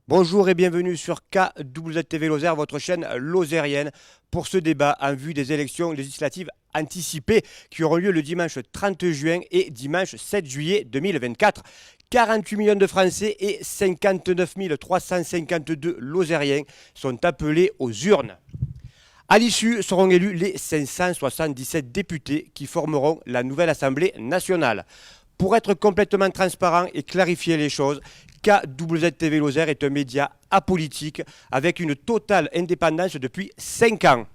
Bonjour et bienvenue sur KWTV Lozère, votre chaîne lozérienne, pour ce débat en vue des élections législatives anticipées qui auront lieu le dimanche 30 juin et dimanche 7 juillet 2024. 48 millions de Français et 59 352 Lozériens sont appelés aux urnes. À l'issue seront élus les 577 députés qui formeront la nouvelle Assemblée nationale. Pour être complètement transparent et clarifier les choses, KWTV Lozère est un média apolitique avec une totale indépendance depuis 5 ans.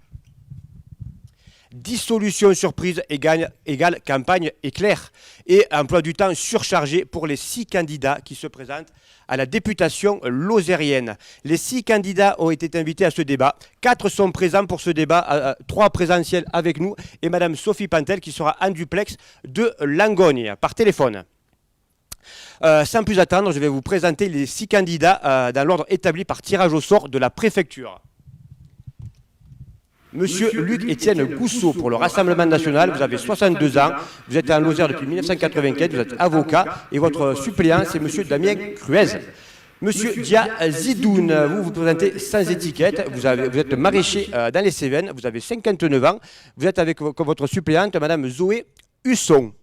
Dissolution surprise égale campagne éclair et emploi du temps surchargé pour les 6 candidats qui se présentent à la députation lozérienne. Les 6 candidats ont été invités à ce débat. 4 sont présents pour ce débat, 3 présentiels avec nous et Madame Sophie Pantel qui sera en duplex de Langogne par téléphone. Sans plus attendre, je vais vous présenter les 6 candidats dans l'ordre établi par tirage au sort de la préfecture. Monsieur Luc-Étienne Gousseau pour le Rassemblement national, vous avez 62 ans, vous êtes en Lozère depuis 1984, vous êtes avocat et votre suppléant c'est monsieur Damien Cruez. Monsieur Dia Zidoun, vous vous présentez sans étiquette, vous êtes maraîcher dans les Cévennes, vous avez 59 ans, vous êtes avec votre suppléante madame Zoé Husson.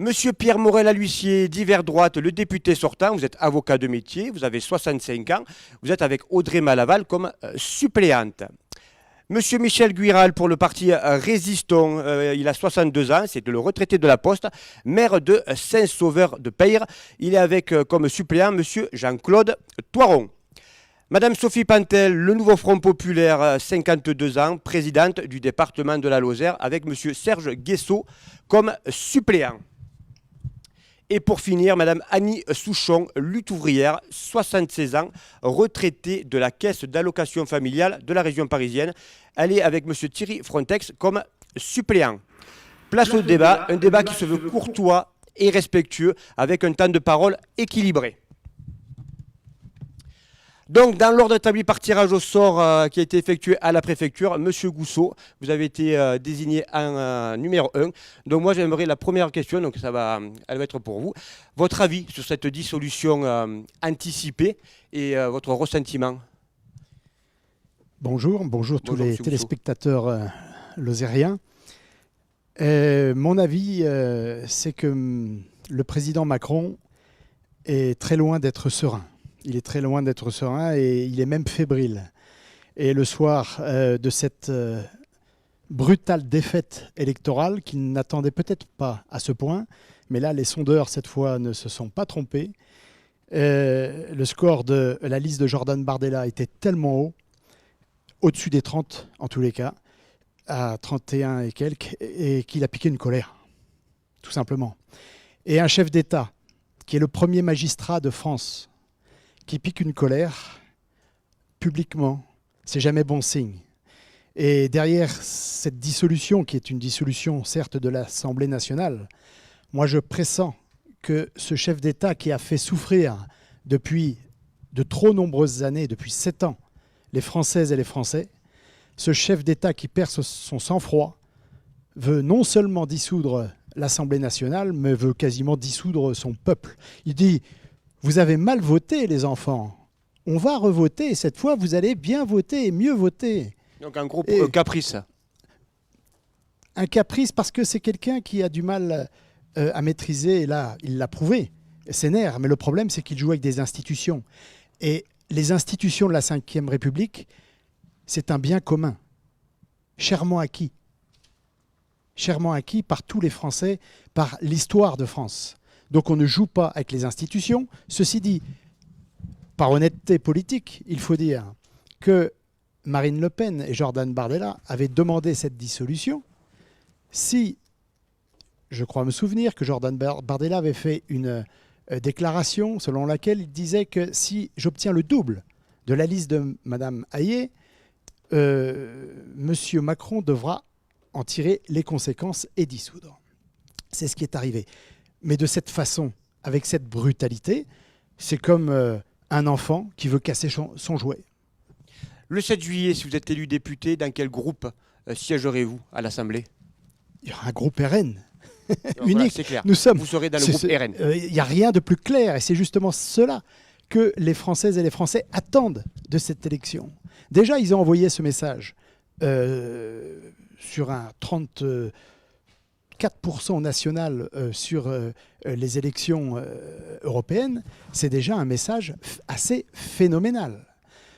Monsieur Pierre Morel-Alhuissier, d'hiver droite, le député sortant, vous êtes avocat de métier, vous avez 65 ans, vous êtes avec Audrey Malaval comme suppléante. Monsieur Michel Guiral pour le parti Résistons, il a 62 ans, c'est le retraité de la Poste, maire de Saint-Sauveur-de-Peyre. Il est avec comme suppléant monsieur Jean-Claude Thoiron. Madame Sophie Pantel, le nouveau Front Populaire, 52 ans, présidente du département de la Lozère, avec monsieur Serge Guessot comme suppléant. Et pour finir, Madame Annie Souchon, lutte ouvrière, 76 ans, retraitée de la caisse d'allocation familiale de la région parisienne. Elle est avec Monsieur Thierry Frontex comme suppléant. Place au débat, un débat qui se veut courtois et respectueux, avec un temps de parole équilibré. Donc, dans l'ordre établi par tirage au sort qui a été effectué à la préfecture, Monsieur Gousseau, vous avez été désigné en numéro 1. Donc, moi, j'aimerais la première question, donc elle va être pour vous. Votre avis sur cette dissolution anticipée et votre ressentiment? Bonjour tous les téléspectateurs lozériens. Mon avis, c'est que le président Macron est très loin d'être serein. Il est très loin d'être serein et il est même fébrile. Et le soir de cette brutale défaite électorale qu'il n'attendait peut-être pas à ce point, mais là les sondeurs cette fois ne se sont pas trompés. Le score de la liste de Jordan Bardella était tellement haut, au-dessus des 30 en tous les cas, à 31 et quelques, et qu'il a piqué une colère, tout simplement. Et un chef d'État qui est le premier magistrat de France, qui pique une colère publiquement, c'est jamais bon signe. Et derrière cette dissolution, qui est une dissolution certes de l'Assemblée nationale, moi je pressens que ce chef d'État qui a fait souffrir depuis de trop nombreuses années, depuis 7 ans, les Françaises et les Français, ce chef d'État qui perd son sang-froid, veut non seulement dissoudre l'Assemblée nationale, mais veut quasiment dissoudre son peuple. Il dit: vous avez mal voté, les enfants. On va revoter. Cette fois, vous allez bien voter et mieux voter. Donc un gros caprice. Un caprice parce que c'est quelqu'un qui a du mal à maîtriser. Et là, il l'a prouvé. Ses nerfs. Mais le problème, c'est qu'il joue avec des institutions. Et les institutions de la Ve République, c'est un bien commun. Chèrement acquis. chèrement acquis par tous les Français, par l'histoire de France. Donc on ne joue pas avec les institutions. Ceci dit, par honnêteté politique, il faut dire que Marine Le Pen et Jordan Bardella avaient demandé cette dissolution si, je crois me souvenir, que Jordan Bardella avait fait une déclaration selon laquelle il disait que si j'obtiens le double de la liste de Mme Hayet, M. Macron devra en tirer les conséquences et dissoudre. C'est ce qui est arrivé. Mais de cette façon, avec cette brutalité, c'est comme un enfant qui veut casser son jouet. Le 7 juillet, si vous êtes élu député, dans quel groupe siégerez-vous à l'Assemblée? Il y aura un groupe RN. Voilà, Unique. c'est clair. Nous sommes, vous serez dans le groupe RN. Il n'y a rien de plus clair et c'est justement cela que les Françaises et les Français attendent de cette élection. Déjà, ils ont envoyé ce message sur un 34% national sur les élections européennes. C'est déjà un message assez phénoménal.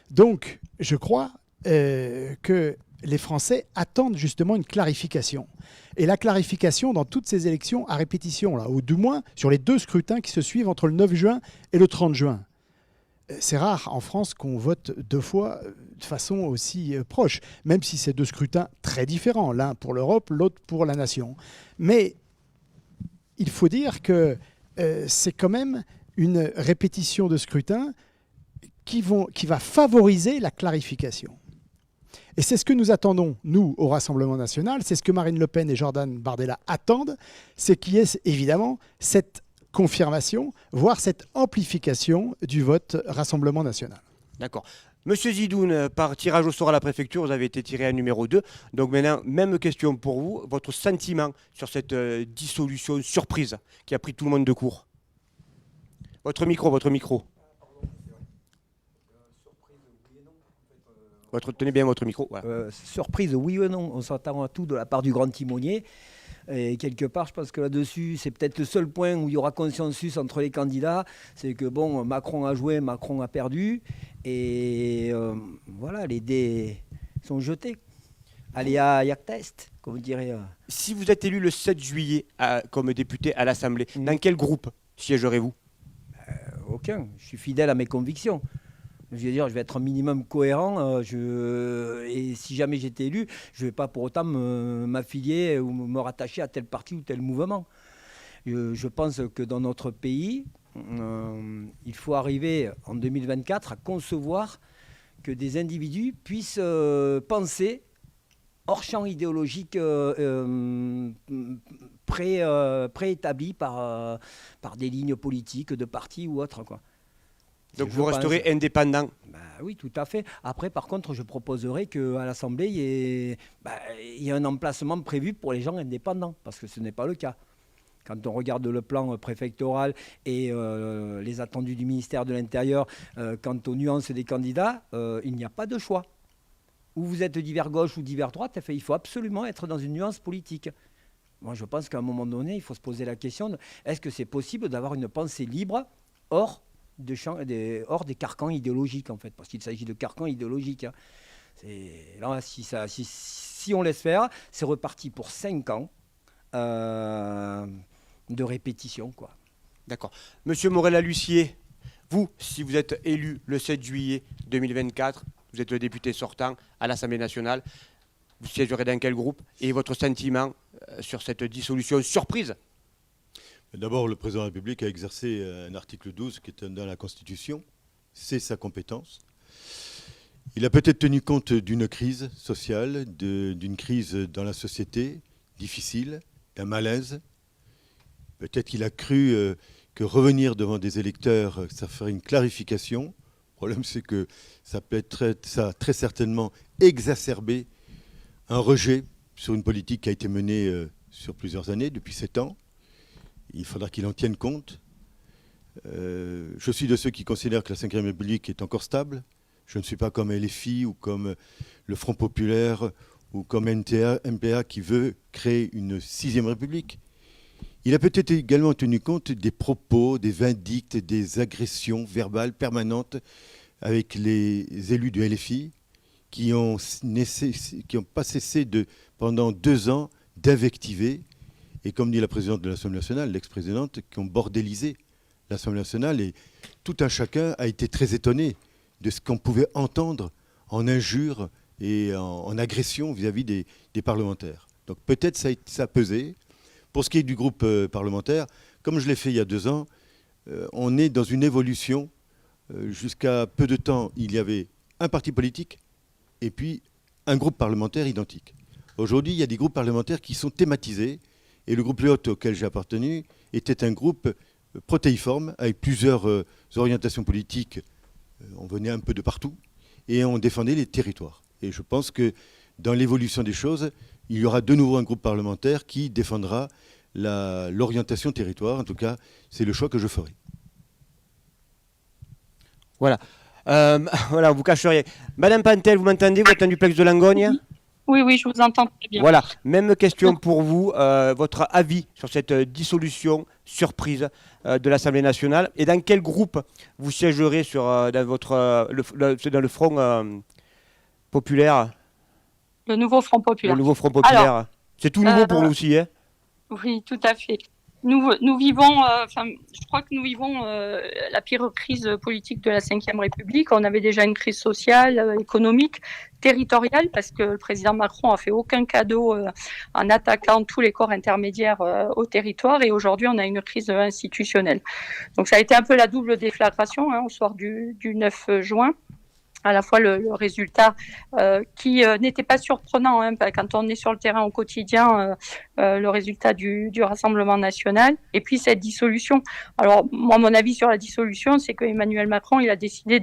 Donc, je crois que les Français attendent justement une clarification. Et la clarification dans toutes ces élections à répétition, là, ou du moins sur les 2 scrutins qui se suivent entre le 9 juin et le 30 juin. C'est rare en France qu'on vote 2 fois de façon aussi proche, même si c'est 2 scrutins très différents, l'un pour l'Europe, l'autre pour la nation. Mais il faut dire que c'est quand même une répétition de scrutins qui va favoriser la clarification. Et c'est ce que nous attendons, nous, au Rassemblement national, c'est ce que Marine Le Pen et Jordan Bardella attendent, c'est qu'il y ait évidemment cette confirmation, voire cette amplification du vote Rassemblement national. D'accord. Monsieur Zidoun, par tirage au sort à la préfecture, vous avez été tiré à numéro 2. Donc maintenant, même question pour vous, votre sentiment sur cette dissolution surprise qui a pris tout le monde de court. Votre micro. Tenez bien votre micro. Voilà. Surprise, oui ou non, on s'attend à tout de la part du grand timonier. Et quelque part, je pense que là-dessus, c'est peut-être le seul point où il y aura consensus entre les candidats. C'est que bon, Macron a joué, Macron a perdu. Et voilà, les dés sont jetés. Allez à test, comme vous direz. Si vous êtes élu le 7 juillet comme député à l'Assemblée, dans quel groupe siégerez-vous? Aucun. Je suis fidèle à mes convictions. Je veux dire, je vais être un minimum cohérent. Et si jamais j'étais élu, je ne vais pas pour autant m'affilier ou me rattacher à tel parti ou tel mouvement. Je pense que dans notre pays, il faut arriver en 2024 à concevoir que des individus puissent penser hors champ idéologique préétabli par des lignes politiques de partis ou autres, quoi. Donc vous resterez indépendant? Oui, tout à fait. Après, par contre, je proposerai qu'à l'Assemblée, il y ait un emplacement prévu pour les gens indépendants, parce que ce n'est pas le cas. Quand on regarde le plan préfectoral et les attendus du ministère de l'Intérieur, quant aux nuances des candidats, il n'y a pas de choix. Ou vous êtes divers gauche ou divers droite, il faut absolument être dans une nuance politique. Moi, je pense qu'à un moment donné, il faut se poser la question est-ce que c'est possible d'avoir une pensée libre hors des carcans idéologiques, en fait, parce qu'il s'agit de carcans idéologiques. Hein. Là, si on laisse faire, c'est reparti pour 5 ans de répétition, quoi. D'accord. Monsieur Morella-Lucier, vous, si vous êtes élu le 7 juillet 2024, vous êtes le député sortant à l'Assemblée nationale, vous siégerez dans quel groupe? Et votre sentiment sur cette dissolution surprise? D'abord, le président de la République a exercé un article 12 qui est dans la Constitution. C'est sa compétence. Il a peut-être tenu compte d'une crise sociale, d'une crise dans la société difficile, d'un malaise. Peut-être qu'il a cru que revenir devant des électeurs, ça ferait une clarification. Le problème, c'est que ça peut être très certainement exacerber un rejet sur une politique qui a été menée sur plusieurs années, depuis 7 ans. Il faudra qu'il en tienne compte. Je suis de ceux qui considèrent que la Ve République est encore stable. Je ne suis pas comme LFI ou comme le Front Populaire ou comme MPA qui veut créer une 6e République. Il a peut-être également tenu compte des propos, des vindictes, des agressions verbales permanentes avec les élus du LFI qui n'ont pas cessé pendant 2 ans, d'invectiver, et comme dit la présidente de l'Assemblée nationale, l'ex-présidente, qui ont bordélisé l'Assemblée nationale, et tout un chacun a été très étonné de ce qu'on pouvait entendre en injures et en agression vis-à-vis des parlementaires. Donc peut-être ça a pesé. Pour ce qui est du groupe parlementaire, comme je l'ai fait il y a 2 ans, on est dans une évolution. Jusqu'à peu de temps, il y avait un parti politique et puis un groupe parlementaire identique. Aujourd'hui, il y a des groupes parlementaires qui sont thématisés, et le groupe Léot auquel j'ai appartenu était un groupe protéiforme avec plusieurs orientations politiques. On venait un peu de partout et on défendait les territoires. Et je pense que dans l'évolution des choses, il y aura de nouveau un groupe parlementaire qui défendra l'orientation territoire. En tout cas, c'est le choix que je ferai. Voilà. Voilà, vous cacheriez. Madame Pantel, vous m'entendez? Vous êtes en duplex de Langogne? Oui, oui, je vous entends très bien. Voilà, même question pour vous. Votre avis sur cette dissolution surprise de l'Assemblée nationale, et dans quel groupe vous siégerez dans le Front populaire? Le nouveau Front populaire. Le nouveau Front populaire. Alors, c'est tout nouveau pour nous aussi, hein? Oui, tout à fait. Nous vivons, je crois que nous vivons la pire crise politique de la Ve République. On avait déjà une crise sociale, économique, territoriale, parce que le président Macron a fait aucun cadeau en attaquant tous les corps intermédiaires au territoire. Et aujourd'hui, on a une crise institutionnelle. Donc, ça a été un peu la double déflagration au soir du 9 juin. À la fois le résultat qui n'était pas surprenant quand on est sur le terrain au quotidien, le résultat du Rassemblement national, et puis cette dissolution. Alors moi, mon avis sur la dissolution, c'est que Emmanuel Macron, il a décidé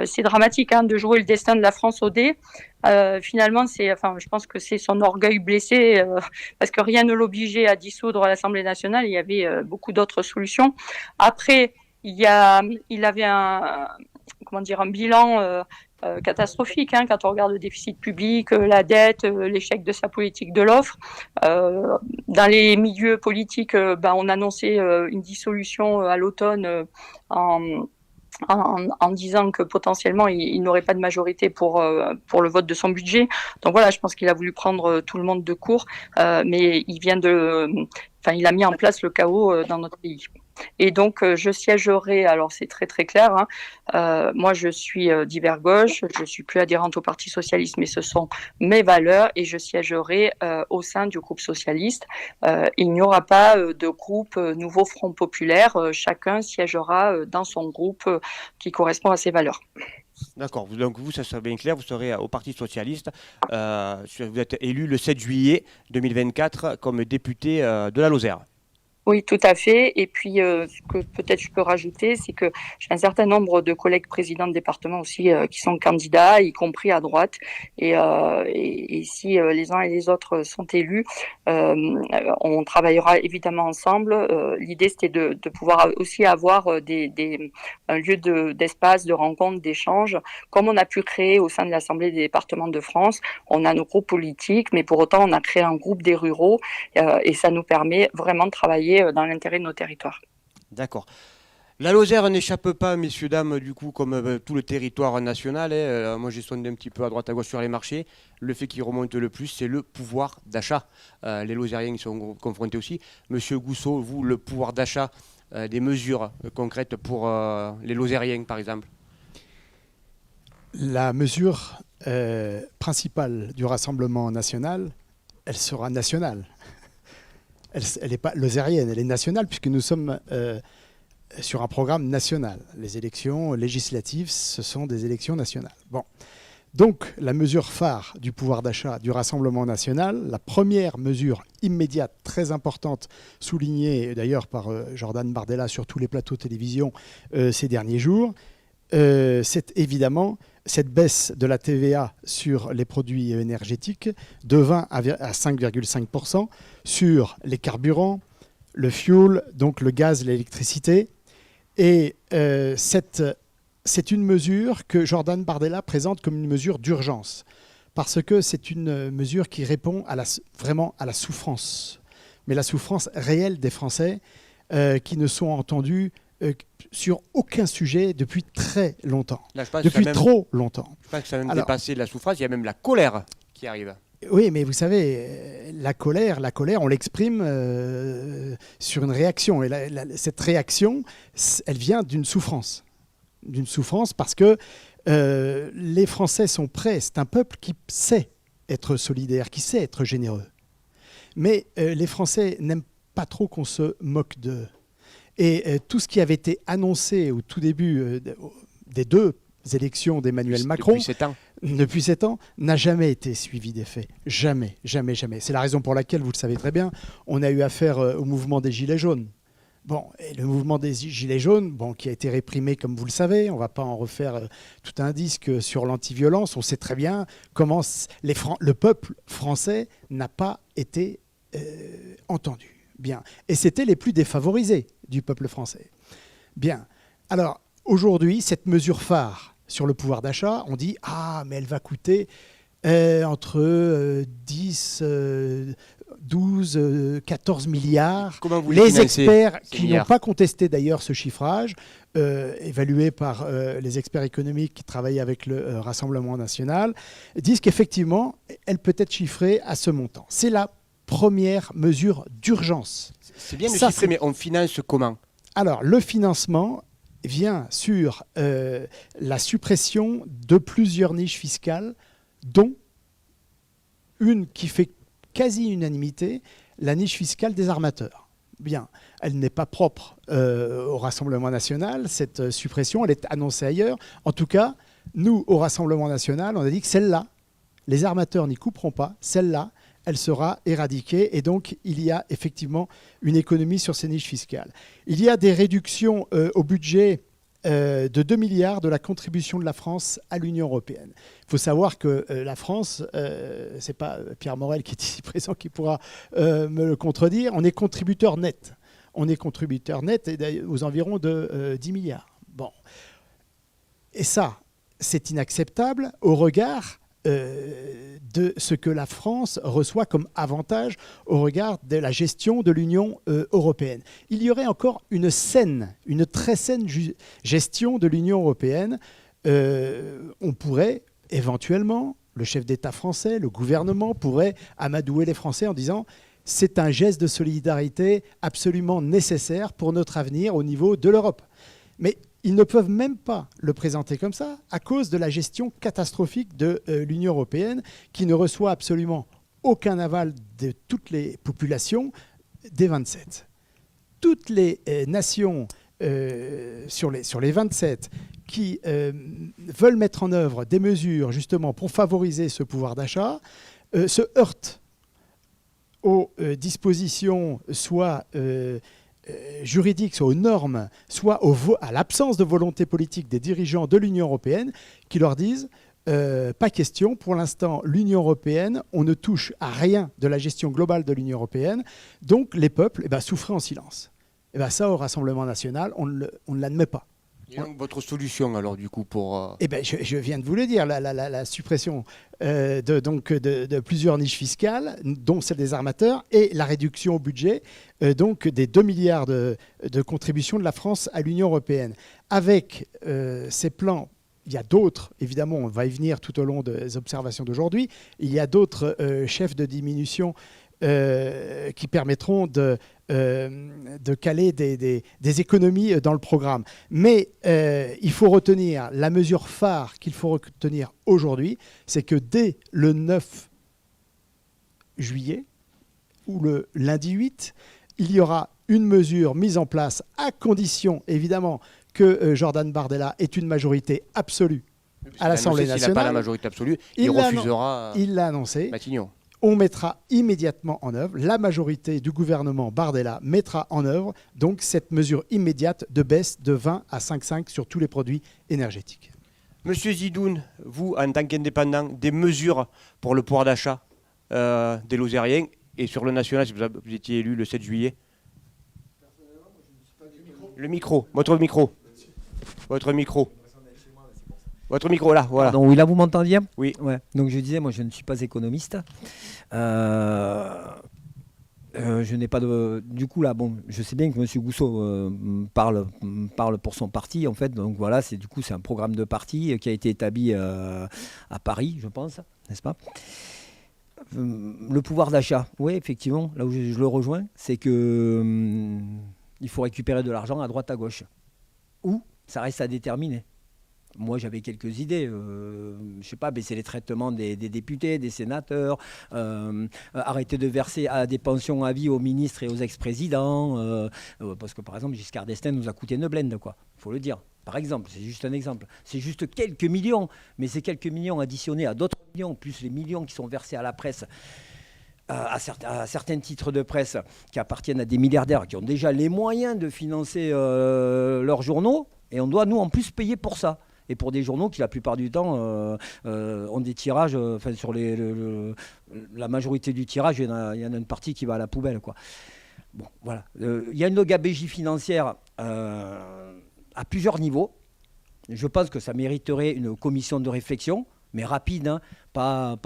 c'est dramatique, de jouer le destin de la France au dé. Finalement, je pense que c'est son orgueil blessé, parce que rien ne l'obligeait à dissoudre l'Assemblée nationale. Il y avait beaucoup d'autres solutions. Après, il avait un bilan catastrophique quand on regarde le déficit public, la dette, l'échec de sa politique de l'offre. Dans les milieux politiques, on annonçait une dissolution à l'automne en disant que potentiellement il n'aurait pas de majorité pour le vote de son budget. Donc voilà, je pense qu'il a voulu prendre tout le monde de court, mais il a mis en place le chaos dans notre pays. Et donc, je siégerai, alors c'est très très clair, moi je suis d'hiver gauche, je suis plus adhérente au Parti socialiste, mais ce sont mes valeurs, et je siégerai au sein du groupe socialiste. Il n'y aura pas de groupe Nouveau Front Populaire, chacun siégera dans son groupe qui correspond à ses valeurs. D'accord, donc vous, ça sera bien clair, vous serez au Parti socialiste. Vous êtes élu le 7 juillet 2024 comme député de la Lozère. Oui, tout à fait. Et puis, ce que peut-être je peux rajouter, c'est que j'ai un certain nombre de collègues présidents de département aussi qui sont candidats, y compris à droite. Et si les uns et les autres sont élus, on travaillera évidemment ensemble. L'idée, c'était de pouvoir aussi avoir un lieu d'espace, de rencontre, d'échange, comme on a pu créer au sein de l'Assemblée des départements de France. On a nos groupes politiques, mais pour autant, on a créé un groupe des ruraux, et ça nous permet vraiment de travailler dans l'intérêt de nos territoires. D'accord. La Lozère n'échappe pas, messieurs, dames, du coup, comme tout le territoire national. Moi, j'ai sondé un petit peu à droite à gauche sur les marchés. Le fait qui remonte le plus, c'est le pouvoir d'achat. Les Lozériens y sont confrontés aussi. Monsieur Gousseau, vous, le pouvoir d'achat, des mesures concrètes pour les Lozériens, par exemple? La mesure principale du Rassemblement national, elle sera nationale. Elle n'est pas lozérienne, elle est nationale, puisque nous sommes sur un programme national. Les élections législatives, ce sont des élections nationales. Bon. Donc, la mesure phare du pouvoir d'achat du Rassemblement national, la première mesure immédiate, très importante, soulignée d'ailleurs par Jordan Bardella sur tous les plateaux de télévision ces derniers jours, c'est évidemment cette baisse de la TVA sur les produits énergétiques de 20 à 5,5% sur les carburants, le fioul, donc le gaz, l'électricité. Et c'est une mesure que Jordan Bardella présente comme une mesure d'urgence, parce que c'est une mesure qui répond vraiment à la souffrance, mais la souffrance réelle des Français qui ne sont entendus sur aucun sujet depuis très longtemps. Là, depuis trop longtemps. Je pense que ça a même dépassé la souffrance, il y a même la colère qui arrive. Oui, mais vous savez, la colère, on l'exprime sur une réaction. Et cette réaction, elle vient d'une souffrance. D'une souffrance parce que les Français sont prêts. C'est un peuple qui sait être solidaire, qui sait être généreux. Mais les Français n'aiment pas trop qu'on se moque d'eux. Et tout ce qui avait été annoncé au tout début des 2 élections d'Emmanuel Macron, depuis 7 ans, n'a jamais été suivi des faits. Jamais, jamais, jamais. C'est la raison pour laquelle, vous le savez très bien, on a eu affaire au mouvement des Gilets jaunes. Bon, et le mouvement des Gilets jaunes, bon, qui a été réprimé, comme vous le savez, on ne va pas en refaire tout un disque sur l'antiviolence. On sait très bien comment le peuple français n'a pas été entendu. Bien. Et c'était les plus défavorisés du peuple français. Bien. Alors, aujourd'hui, cette mesure phare sur le pouvoir d'achat, on dit « Ah, mais elle va coûter entre 10, 12, 14 milliards. » Les experts qui n'ont pas contesté d'ailleurs ce chiffrage, évalué par les experts économiques qui travaillent avec le Rassemblement national, disent qu'effectivement, elle peut être chiffrée à ce montant. C'est la première mesure d'urgence. C'est bien de chiffrer, mais on finance comment? Alors, le financement vient sur la suppression de plusieurs niches fiscales, dont une qui fait quasi unanimité, la niche fiscale des armateurs. Bien, elle n'est pas propre au Rassemblement national, cette suppression, elle est annoncée ailleurs. En tout cas, nous, au Rassemblement national, on a dit que celle-là, les armateurs n'y couperont pas, celle-là, elle sera éradiquée et donc il y a effectivement une économie sur ces niches fiscales. Il y a des réductions au budget de 2 milliards de la contribution de la France à l'Union européenne. Il faut savoir que la France, ce n'est pas Pierre Morel qui est ici présent qui pourra me le contredire, on est contributeur net. On est contributeur net aux environs de 10 milliards. Bon. Et ça, c'est inacceptable au regard de ce que la France reçoit comme avantage au regard de la gestion de l'Union européenne. Il y aurait encore une très saine gestion de l'Union européenne. On pourrait éventuellement, le chef d'État français, le gouvernement pourrait amadouer les Français en disant c'est un geste de solidarité absolument nécessaire pour notre avenir au niveau de l'Europe. Mais ils ne peuvent même pas le présenter comme ça à cause de la gestion catastrophique de l'Union européenne qui ne reçoit absolument aucun aval de toutes les populations des 27. Toutes les nations sur les 27 qui veulent mettre en œuvre des mesures justement pour favoriser ce pouvoir d'achat se heurtent aux dispositions soit juridiques, soit aux normes, soit à l'absence de volonté politique des dirigeants de l'Union européenne qui leur disent pas question, pour l'instant, l'Union européenne, on ne touche à rien de la gestion globale de l'Union européenne, donc les peuples souffrent en silence. Et ça, au Rassemblement national, on ne l'admet pas. Et donc, votre solution, alors, du coup, pour... je viens de vous le dire, la suppression de plusieurs niches fiscales, dont celle des armateurs, et la réduction au budget donc des 2 milliards de contributions de la France à l'Union européenne. Avec ces plans, il y a d'autres, évidemment, on va y venir tout au long des observations d'aujourd'hui, il y a d'autres chefs de diminution qui permettront de caler des économies dans le programme. Mais il faut retenir, la mesure phare qu'il faut retenir aujourd'hui, c'est que dès le 9 juillet, ou le lundi 8, il y aura une mesure mise en place à condition, évidemment, que Jordan Bardella ait une majorité absolue à l'Assemblée nationale. S'il n'a pas la majorité absolue, il refusera il l'a annoncé. Matignon. On mettra immédiatement en œuvre, la majorité du gouvernement Bardella mettra en œuvre donc cette mesure immédiate de baisse de 20 à 5,5 sur tous les produits énergétiques. Monsieur Zidoun, vous, en tant qu'indépendant, des mesures pour le pouvoir d'achat des Lozériens et sur le national, si vous étiez élu le 7 juillet? Le micro, votre micro. Votre micro. Votre micro, là, voilà. Donc, oui, là, vous m'entendiez? Oui. Ouais. Donc, je disais, moi, je ne suis pas économiste. Je n'ai pas de... Du coup, là, bon, je sais bien que M. Gousseau parle pour son parti, en fait. Donc, voilà, c'est un programme de parti qui a été établi à Paris, je pense, n'est-ce pas? Le pouvoir d'achat, oui, effectivement, là où je le rejoins, c'est que il faut récupérer de l'argent à droite, à gauche. Ou ça reste à déterminer. Moi, j'avais quelques idées. Je sais pas, baisser les traitements des députés, des sénateurs, arrêter de verser à des pensions à vie aux ministres et aux ex-présidents. Parce que, par exemple, Giscard d'Estaing nous a coûté une blinde, quoi. Il faut le dire. Par exemple, c'est juste un exemple. C'est juste quelques millions, mais ces quelques millions additionnés à d'autres millions, plus les millions qui sont versés à la presse, à certains titres de presse qui appartiennent à des milliardaires qui ont déjà les moyens de financer leurs journaux, et on doit, nous, en plus, payer pour ça. Et pour des journaux qui, la plupart du temps, ont des tirages, sur la majorité du tirage, il y en a une partie qui va à la poubelle, quoi. Bon, voilà. Il y a une gabégie financière à plusieurs niveaux. Je pense que ça mériterait une commission de réflexion, mais rapide, hein. Pas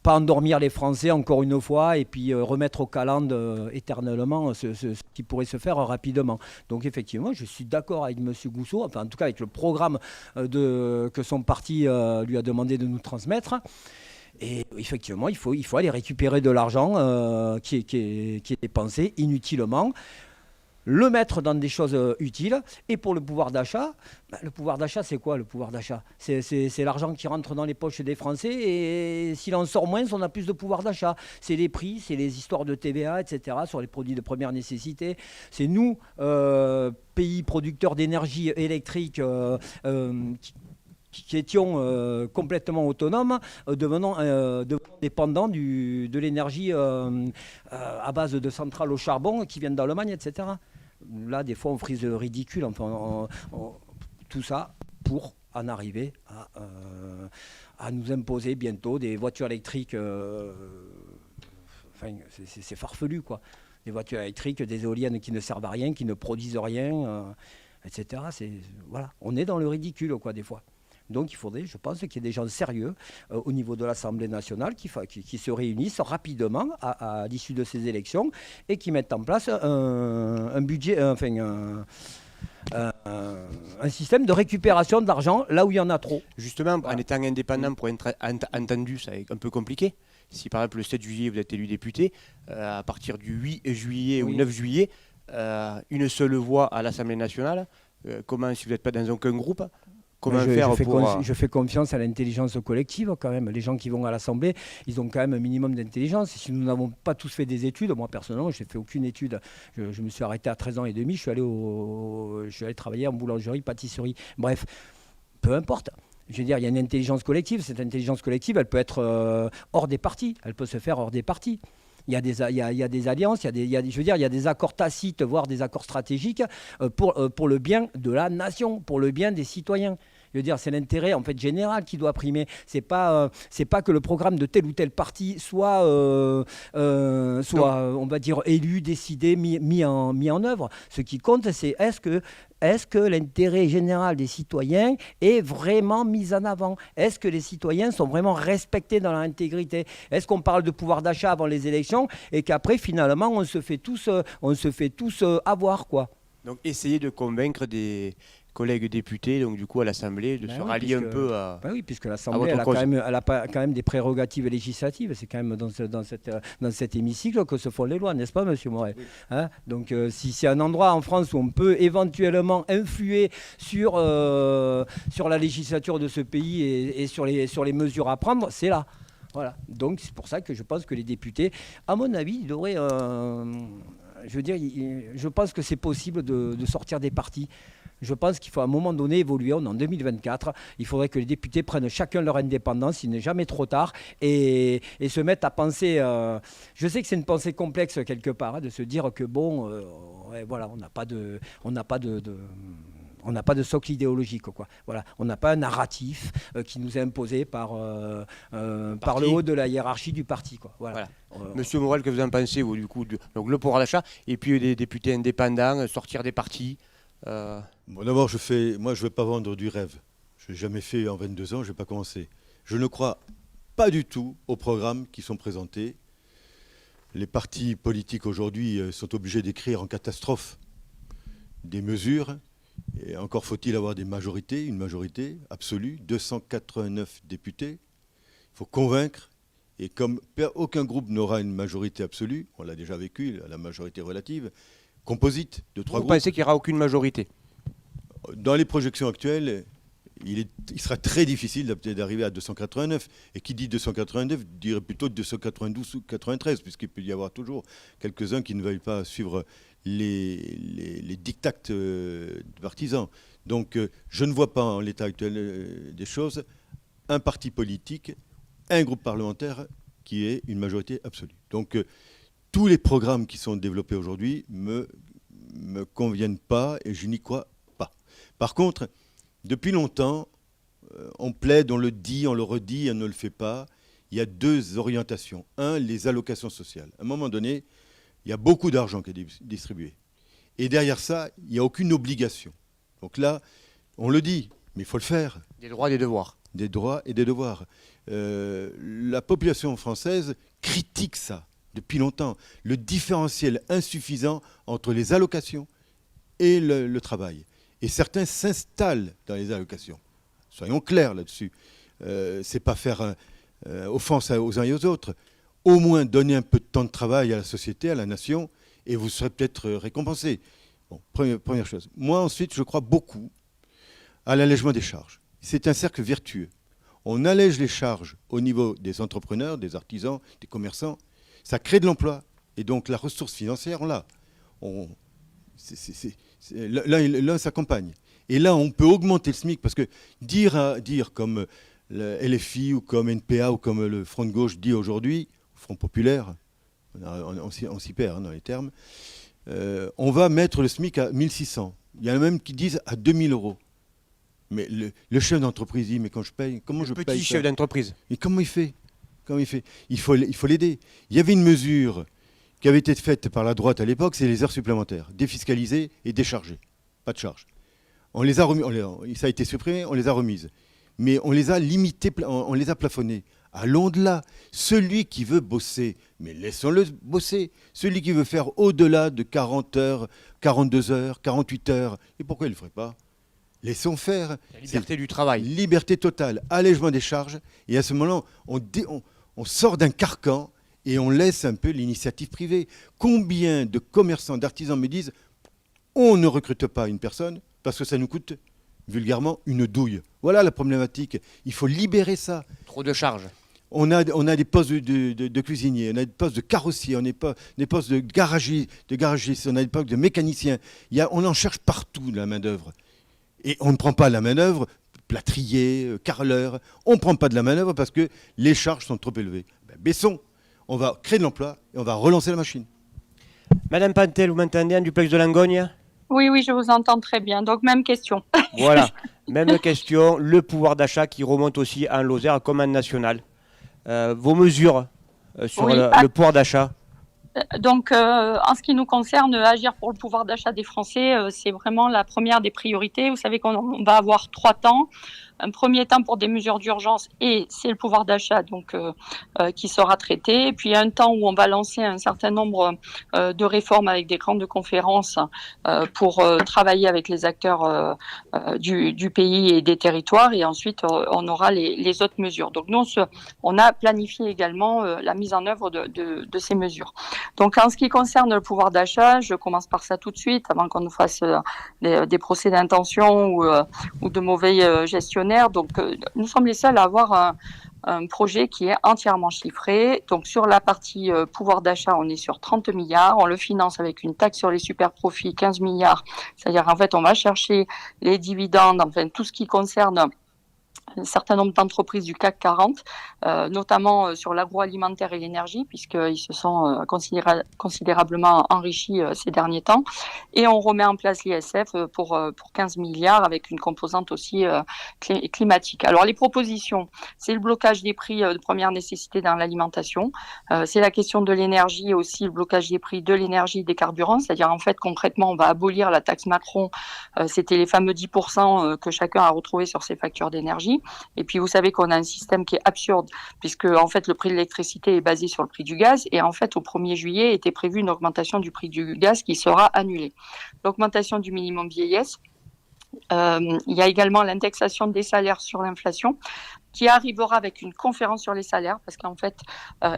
endormir les Français encore une fois et puis remettre au calende éternellement ce qui pourrait se faire rapidement. Donc effectivement, je suis d'accord avec M. Gousseau, enfin en tout cas avec le programme que son parti lui a demandé de nous transmettre. Et effectivement, il faut aller récupérer de l'argent qui est dépensé inutilement, le mettre dans des choses utiles. Et pour le pouvoir d'achat, le pouvoir d'achat, c'est quoi le pouvoir d'achat ? C'est l'argent qui rentre dans les poches des Français, et s'il en sort moins, on a plus de pouvoir d'achat. C'est les prix, c'est les histoires de TVA, etc., sur les produits de première nécessité. C'est nous, pays producteurs d'énergie électrique, qui étions complètement autonomes, devenant dépendants de l'énergie à base de centrales au charbon qui viennent d'Allemagne, etc. Là, des fois, on frise le ridicule. Enfin, tout ça pour en arriver à nous imposer bientôt des voitures électriques. Enfin, c'est farfelu, quoi. Des voitures électriques, des éoliennes qui ne servent à rien, qui ne produisent rien, etc. Voilà. On est dans le ridicule, quoi, des fois. Donc il faudrait, je pense, qu'il y ait des gens sérieux au niveau de l'Assemblée nationale qui se réunissent rapidement à l'issue de ces élections et qui mettent en place un budget, un système de récupération de l'argent là où il y en a trop. Justement, Voilà. en étant indépendant pour être entendu, c'est un peu compliqué. Si par exemple le 7 juillet vous êtes élu député, à partir du 8 juillet Oui. ou 9 juillet, une seule voix à l'Assemblée nationale, comment, si vous n'êtes pas dans aucun groupe, comment faire pour... Je fais confiance à l'intelligence collective quand même. Les gens qui vont à l'Assemblée, ils ont quand même un minimum d'intelligence. Si nous n'avons pas tous fait des études, moi personnellement, je n'ai fait aucune étude. Je me suis arrêté à 13 ans et demi, je suis allé travailler en boulangerie, pâtisserie. Bref, peu importe. Je veux dire, il y a une intelligence collective. Cette intelligence collective, elle peut être hors des partis. Elle peut se faire hors des partis. Il y a des alliances, il y a des accords tacites, voire des accords stratégiques pour le bien de la nation, pour le bien des citoyens. Je veux dire, c'est l'intérêt en fait général qui doit primer. C'est pas que le programme de tel ou tel parti soit on va dire élu, décidé, mis en œuvre. Ce qui compte, c'est est-ce que l'intérêt général des citoyens est vraiment mis en avant? Est-ce que les citoyens sont vraiment respectés dans leur intégrité? Est-ce qu'on parle de pouvoir d'achat avant les élections et qu'après, finalement, on se fait tous avoir, quoi? Donc essayer de convaincre des collègues députés, donc du coup à l'Assemblée, de se rallier un peu à... Oui, puisque l'Assemblée, elle a quand même des prérogatives législatives. C'est quand même dans cet hémicycle que se font les lois, n'est-ce pas, Monsieur Moret? Oui. Hein? Donc, si c'est un endroit en France où on peut éventuellement influer sur la législature de ce pays et sur les mesures à prendre, c'est là. Voilà. Donc, c'est pour ça que je pense que les députés, à mon avis, ils devraient... je pense que c'est possible de sortir des partis. Je pense qu'il faut à un moment donné évoluer. On est en 2024. Il faudrait que les députés prennent chacun leur indépendance. Il n'est jamais trop tard. Et se mettent à penser... je sais que c'est une pensée complexe quelque part, hein, de se dire que bon, voilà, on n'a pas de socle idéologique, quoi. Voilà. On n'a pas un narratif qui nous est imposé par le haut de la hiérarchie du parti, quoi. Voilà. Monsieur Morel, que vous en pensez, vous, du coup, donc le pouvoir d'achat, et puis des députés indépendants, sortir des partis Bon, d'abord, moi, je ne vais pas vendre du rêve. Je n'ai jamais fait en 22 ans, je ne vais pas commencer. Je ne crois pas du tout aux programmes qui sont présentés. Les partis politiques aujourd'hui sont obligés d'écrire en catastrophe des mesures. Et encore faut-il avoir une majorité absolue, 289 députés. Il faut convaincre Et comme aucun groupe n'aura une majorité absolue, on l'a déjà vécu, la majorité relative, composite de 3 Vous groupes. pensez qu'il n'y aura aucune majorité? Dans les projections actuelles, il sera très difficile d'arriver à 289. Et qui dit 289 dirait plutôt 292 ou 93, puisqu'il peut y avoir toujours quelques-uns qui ne veulent pas suivre les diktats partisans. Donc je ne vois pas en l'état actuel des choses un parti politique, un groupe parlementaire qui ait une majorité absolue. Donc tous les programmes qui sont développés aujourd'hui me conviennent pas et je n'y crois pas. Par contre, depuis longtemps, on plaide, on le dit, on le redit, on ne le fait pas. Il y a 2 orientations. Un, les allocations sociales. À un moment donné, il y a beaucoup d'argent qui est distribué. Et derrière ça, il n'y a aucune obligation. Donc là, on le dit, mais il faut le faire. Des droits et des devoirs. Des droits et des devoirs. La population française critique ça depuis longtemps. Le différentiel insuffisant entre les allocations et le travail. Et certains s'installent dans les allocations. Soyons clairs là-dessus. C'est pas faire offense aux uns et aux autres. Au moins donner un peu de temps de travail à la société, à la nation, et vous serez peut-être récompensé. Bon, première chose. Moi, ensuite, je crois beaucoup à l'allègement des charges. C'est un cercle vertueux. On allège les charges au niveau des entrepreneurs, des artisans, des commerçants. Ça crée de l'emploi. Et donc, la ressource financière, on l'a. L'un s'accompagne. Et là, on peut augmenter le SMIC, parce que dire comme le LFI ou comme NPA ou comme le Front de gauche dit aujourd'hui, Front populaire, on s'y perd dans les termes, on va mettre le SMIC à 1600. Il y en a même qui disent à 2000 euros. Mais le chef d'entreprise dit, mais quand je paye, comment je paye ça ? Petit chef d'entreprise. Et comment il fait ? Il faut l'aider. Il y avait une mesure qui avait été faite par la droite à l'époque, c'est les heures supplémentaires, défiscalisées et déchargées. Pas de charge. On les a ça a été supprimé, on les a remises. Mais on les a limitées, on les a plafonnées. Allons de là. Celui qui veut bosser, mais laissons-le bosser. Celui qui veut faire au-delà de 40 heures, 42 heures, 48 heures, et pourquoi il ne le ferait pas ? Laissons faire. La liberté du travail. Liberté totale, allègement des charges. Et à ce moment-là, on sort d'un carcan et on laisse un peu l'initiative privée. Combien de commerçants, d'artisans me disent on ne recrute pas une personne parce que ça nous coûte vulgairement une douille. Voilà la problématique. Il faut libérer ça. Trop de charges. On a des postes de cuisiniers, on a des postes de carrossiers, on a des postes de garagistes, on a des postes de mécaniciens. On en cherche partout de la main-d'œuvre. Et on ne prend pas la main-d'œuvre, plâtrier, carreleur. On ne prend pas de la main-d'œuvre parce que les charges sont trop élevées. Baissons. On va créer de l'emploi et on va relancer la machine. Madame Pantel, vous m'entendez en duplex de Langogne ? Oui, je vous entends très bien. Donc, même question. Voilà, même question. Le pouvoir d'achat qui remonte aussi en Lozère comme en national. Vos mesures sur le pouvoir d'achat ? Donc, en ce qui nous concerne, agir pour le pouvoir d'achat des Français, c'est vraiment la première des priorités. Vous savez qu'on va avoir 3 temps. Un premier temps pour des mesures d'urgence et c'est le pouvoir d'achat donc qui sera traité. Et puis un temps où on va lancer un certain nombre de réformes avec des grandes conférences pour travailler avec les acteurs du pays et des territoires. Et ensuite, on aura les autres mesures. Donc nous, on a planifié également la mise en œuvre de ces mesures. Donc en ce qui concerne le pouvoir d'achat, je commence par ça tout de suite avant qu'on nous fasse des procès d'intention ou de mauvais gestionnaires. Donc, nous sommes les seuls à avoir un projet qui est entièrement chiffré. Donc, sur la partie pouvoir d'achat, on est sur 30 milliards. On le finance avec une taxe sur les super profits, 15 milliards. C'est-à-dire, en fait, on va chercher les dividendes, enfin, tout ce qui concerne un certain nombre d'entreprises du CAC 40, notamment sur l'agroalimentaire et l'énergie, puisqu'ils se sont considérablement enrichis ces derniers temps. Et on remet en place l'ISF pour 15 milliards avec une composante aussi climatique. Alors les propositions, c'est le blocage des prix de première nécessité dans l'alimentation. C'est la question de l'énergie et aussi le blocage des prix de l'énergie et des carburants. C'est-à-dire en fait concrètement, on va abolir la taxe Macron. C'était les fameux 10% que chacun a retrouvé sur ses factures d'énergie. Et puis vous savez qu'on a un système qui est absurde puisque en fait le prix de l'électricité est basé sur le prix du gaz et en fait au 1er juillet était prévue une augmentation du prix du gaz qui sera annulée. L'augmentation du minimum vieillesse. Il y a également l'indexation des salaires sur l'inflation. qui arrivera avec une conférence sur les salaires, parce qu'en fait,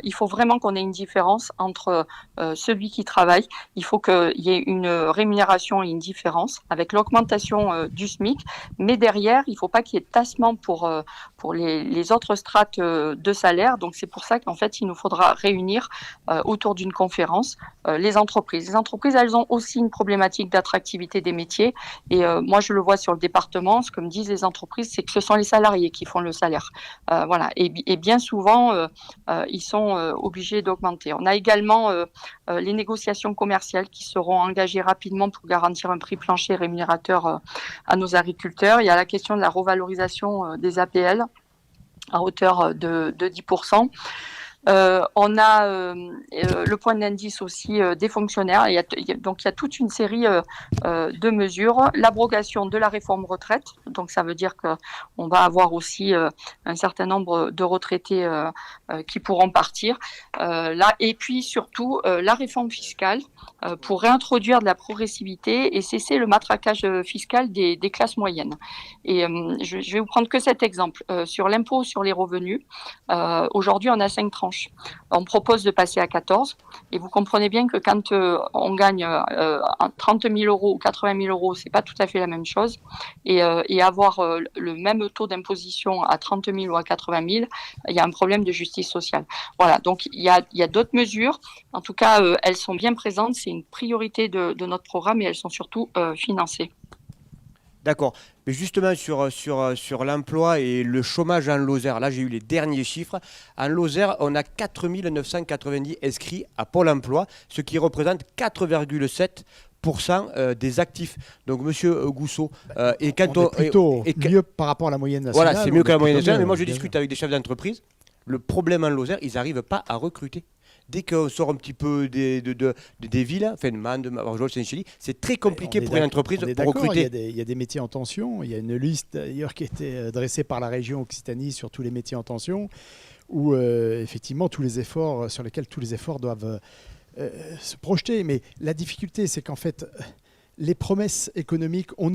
il faut vraiment qu'on ait une différence entre celui qui travaille. Il faut qu'il y ait une rémunération et une différence avec l'augmentation du SMIC, mais derrière, il ne faut pas qu'il y ait de tassement pour les autres strates de salaire. Donc, c'est pour ça qu'en fait, il nous faudra réunir autour d'une conférence les entreprises. Les entreprises, elles ont aussi une problématique d'attractivité des métiers. Et moi, je le vois sur le département, ce que me disent les entreprises, c'est que ce sont les salariés qui font le salaire. Voilà. Et bien souvent, ils sont obligés d'augmenter. On a également les négociations commerciales qui seront engagées rapidement pour garantir un prix plancher rémunérateur à nos agriculteurs. Il y a la question de la revalorisation des APL à hauteur de 10%. On a le point d'indice aussi des fonctionnaires. Donc il y a toute une série de mesures. L'abrogation de la réforme retraite. Donc ça veut dire qu'on va avoir aussi un certain nombre de retraités qui pourront partir. Là, et puis surtout la réforme fiscale pour réintroduire de la progressivité et cesser le matraquage fiscal des classes moyennes. Et je vais vous prendre que cet exemple. Sur l'impôt sur les revenus, aujourd'hui on a 5 tranches. On propose de passer à 14 et vous comprenez bien que quand on gagne 30 000 euros ou 80 000 euros, c'est pas tout à fait la même chose et avoir le même taux d'imposition à 30 000 ou à 80 000, il y a un problème de justice sociale. Voilà, donc il y a d'autres mesures, en tout cas elles sont bien présentes, c'est une priorité de notre programme et elles sont surtout financées. D'accord. Mais justement, sur l'emploi et le chômage en Lozère, là j'ai eu les derniers chiffres. En Lozère, on a 4 990 inscrits à Pôle emploi, ce qui représente 4,7% des actifs. Donc, monsieur Gousseau, et quand on est plutôt mieux par rapport à la moyenne nationale. Voilà, c'est mieux que la moyenne nationale. Mais moi, je discute avec des chefs d'entreprise. Le problème en Lozère, ils n'arrivent pas à recruter. Dès qu'on sort un petit peu des villes, enfin Mende, Marjol, Saint-Chély, c'est très compliqué pour une entreprise pour recruter. Il y a des métiers en tension. Il y a une liste d'ailleurs qui a été dressée par la région Occitanie sur tous les métiers en tension, où effectivement sur lesquels tous les efforts doivent se projeter. Mais la difficulté, c'est qu'en fait, les promesses économiques, on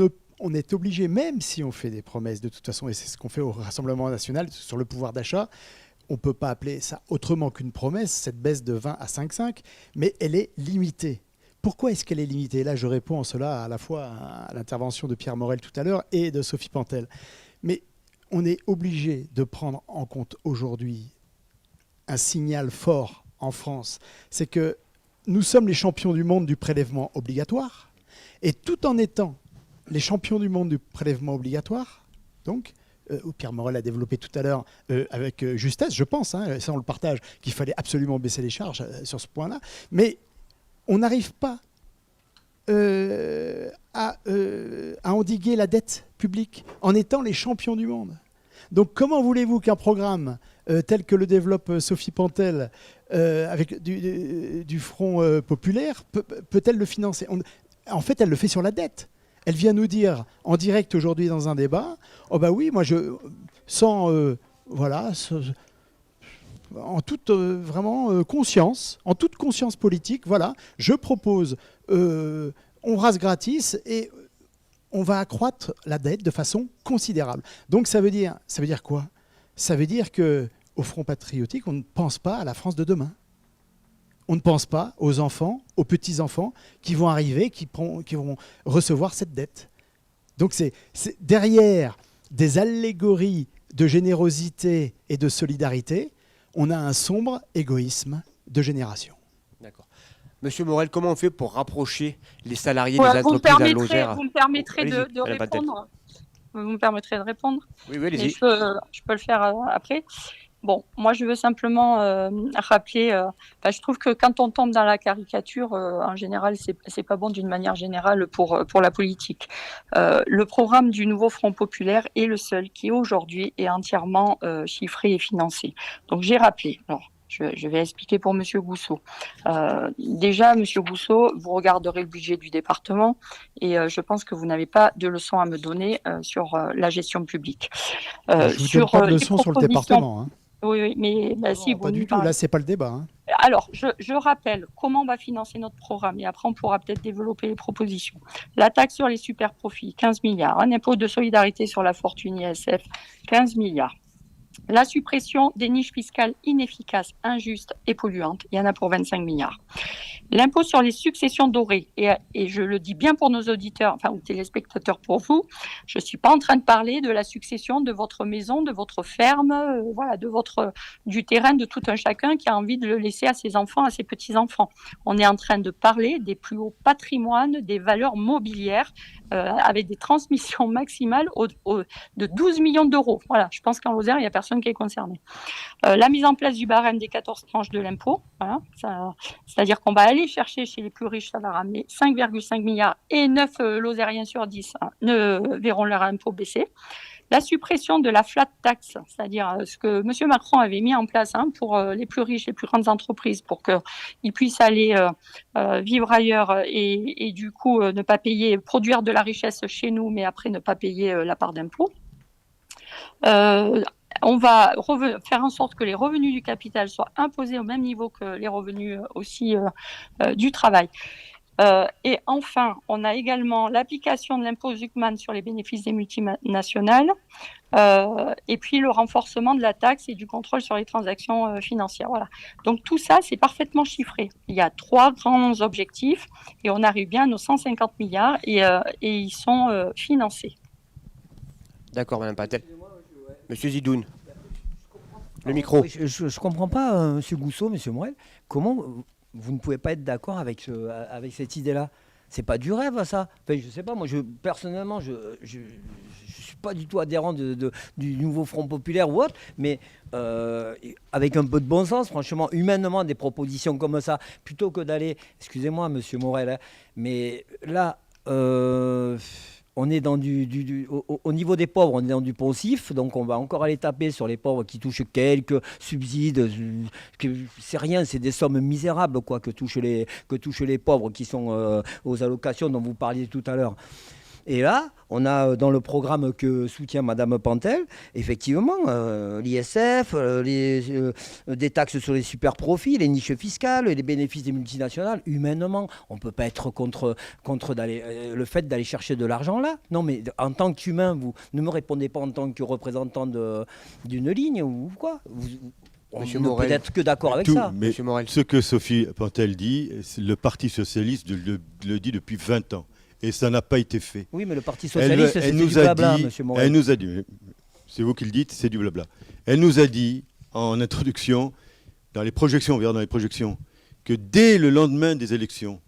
est obligé, même si on fait des promesses de toute façon, et c'est ce qu'on fait au Rassemblement national sur le pouvoir d'achat. On ne peut pas appeler ça autrement qu'une promesse, cette baisse de 20 à 5,5, mais elle est limitée. Pourquoi est-ce qu'elle est limitée? Là, je réponds en cela à la fois à l'intervention de Pierre Morel tout à l'heure et de Sophie Pantel. Mais on est obligé de prendre en compte aujourd'hui un signal fort en France. C'est que nous sommes les champions du monde du prélèvement obligatoire, et tout en étant les champions du monde du prélèvement obligatoire, donc, Pierre Morel a développé tout à l'heure avec justesse, je pense, ça on le partage, qu'il fallait absolument baisser les charges sur ce point-là. Mais on n'arrive pas à endiguer la dette publique en étant les champions du monde. Donc comment voulez-vous qu'un programme tel que le développe Sophie Pantel avec du Front populaire peut-elle le financer? En fait, elle le fait sur la dette. Elle vient nous dire en direct aujourd'hui dans un débat, oh bah oui, moi en toute vraiment conscience, en toute conscience politique, voilà, je propose, on rase gratis et on va accroître la dette de façon considérable. Donc ça veut dire quoi? Ça veut dire que au Front patriotique, on ne pense pas à la France de demain. On ne pense pas aux enfants, aux petits-enfants qui vont arriver, qui vont recevoir cette dette. Donc c'est derrière des allégories de générosité et de solidarité, on a un sombre égoïsme de génération. D'accord. Monsieur Morel, comment on fait pour rapprocher les salariés des entreprises à Lozère? Vous me permettrez de répondre. Vous me permettrez de répondre? Oui, allez-y. Je peux le faire après. Bon, moi je veux simplement rappeler, je trouve que quand on tombe dans la caricature, en général, c'est pas bon d'une manière générale pour la politique. Le programme du nouveau Front populaire est le seul qui aujourd'hui est entièrement chiffré et financé. Donc j'ai rappelé. Alors, je vais expliquer pour Monsieur Gousseau. Déjà, Monsieur Gousseau, vous regarderez le budget du département et je pense que vous n'avez pas de leçons à me donner sur la gestion publique. Je ne donne pas de leçons sur le département. Oui, mais si vous pas du tout. Là, c'est pas le débat. Alors, je rappelle comment on va financer notre programme et après on pourra peut-être développer les propositions. La taxe sur les super profits, 15 milliards. Un impôt de solidarité sur la fortune ISF, 15 milliards. La suppression des niches fiscales inefficaces, injustes et polluantes. Il y en a pour 25 milliards. L'impôt sur les successions dorées, et je le dis bien pour nos auditeurs, enfin, ou téléspectateurs pour vous, je ne suis pas en train de parler de la succession de votre maison, de votre ferme, voilà, du terrain de tout un chacun qui a envie de le laisser à ses enfants, à ses petits-enfants. On est en train de parler des plus hauts patrimoines, des valeurs mobilières, avec des transmissions maximales de 12 millions d'euros. Voilà, je pense qu'en Lozère, il n'y a personne qui est concerné. La mise en place du barème des 14 tranches de l'impôt, voilà, c'est-à-dire qu'on va aller chercher chez les plus riches, ça va ramener 5,5 milliards et 9 Lozériens sur 10 ne verront leur impôt baisser. La suppression de la flat tax, c'est-à-dire ce que M. Macron avait mis en place pour les plus riches, les plus grandes entreprises, pour qu'ils puissent aller vivre ailleurs et du coup ne pas payer, produire de la richesse chez nous, mais après ne pas payer la part d'impôt. On va faire en sorte que les revenus du capital soient imposés au même niveau que les revenus aussi du travail. Et enfin, on a également l'application de l'impôt Zuckman sur les bénéfices des multinationales et puis le renforcement de la taxe et du contrôle sur les transactions financières. Voilà. Donc tout ça, c'est parfaitement chiffré. Il y a 3 grands objectifs et on arrive bien à nos 150 milliards et ils sont financés. D'accord, Madame Patel. Monsieur Zidoun, le micro. Je ne comprends pas, M. Gousseau, M. Morel, comment vous ne pouvez pas être d'accord avec cette idée-là. C'est pas du rêve, ça. Enfin, je sais pas, moi, personnellement, je suis pas du tout adhérent du nouveau Front populaire ou autre, mais avec un peu de bon sens, franchement, humainement, des propositions comme ça, plutôt que d'aller, excusez-moi, M. Morel, hein, mais là, on est dans au niveau des pauvres, on est dans du poncif, donc on va encore aller taper sur les pauvres qui touchent quelques subsides. C'est rien, c'est des sommes misérables quoi, que touchent les pauvres qui sont aux allocations dont vous parliez tout à l'heure. Et là, on a dans le programme que soutient Madame Pantel, effectivement, l'ISF, des taxes sur les super profits, les niches fiscales, les bénéfices des multinationales. Humainement, on ne peut pas être contre le fait d'aller chercher de l'argent là. Non, mais en tant qu'humain, vous ne me répondez pas en tant que représentant d'une ligne ou quoi. On ne peut être que d'accord avec ça. Mais ce que Sophie Pantel dit, le Parti socialiste le dit depuis 20 ans. Et ça n'a pas été fait. Oui, mais le Parti socialiste, c'est du blabla, M. Morel. Elle nous a dit, c'est vous qui le dites, c'est du blabla. Elle nous a dit, en introduction, dans les projections, on verra dans les projections, que dès le lendemain des élections,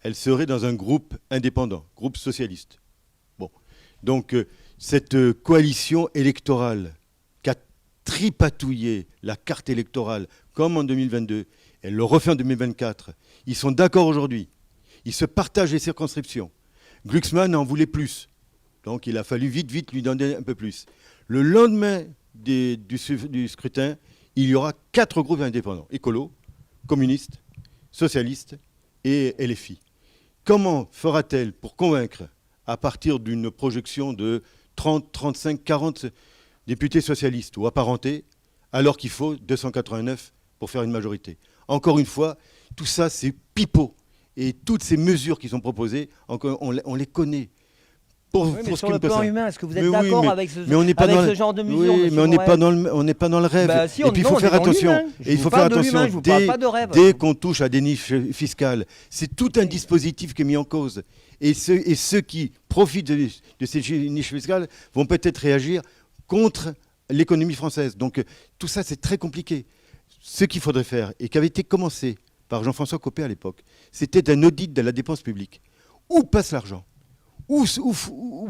elle serait dans un groupe indépendant, groupe socialiste. Bon. Donc, cette coalition électorale qui a tripatouillé la carte électorale, comme en 2022, elle le refait en 2024, ils sont d'accord aujourd'hui. Ils se partagent les circonscriptions. Glucksmann en voulait plus. Donc il a fallu vite lui donner un peu plus. Le lendemain du scrutin, il y aura 4 groupes indépendants. Écolo, communistes, socialistes et LFI. Comment fera-t-elle pour convaincre, à partir d'une projection de 30, 35, 40 députés socialistes ou apparentés, alors qu'il faut 289 pour faire une majorité? Encore une fois, tout ça c'est pipeau. Et toutes ces mesures qui sont proposées, on les connaît. Mais sur le plan humain, est-ce que vous êtes d'accord avec ce genre de mesures? Oui, mais on n'est pas dans le rêve. Bah, si, et puis il faut faire attention. Dès qu'on touche à des niches fiscales, c'est tout un dispositif qui est mis en cause. Et ceux qui profitent de ces niches fiscales vont peut-être réagir contre l'économie française. Donc tout ça, c'est très compliqué. Ce qu'il faudrait faire, et qui avait été commencé par Jean-François Copé à l'époque, c'était un audit de la dépense publique. Où passe l'argent? Où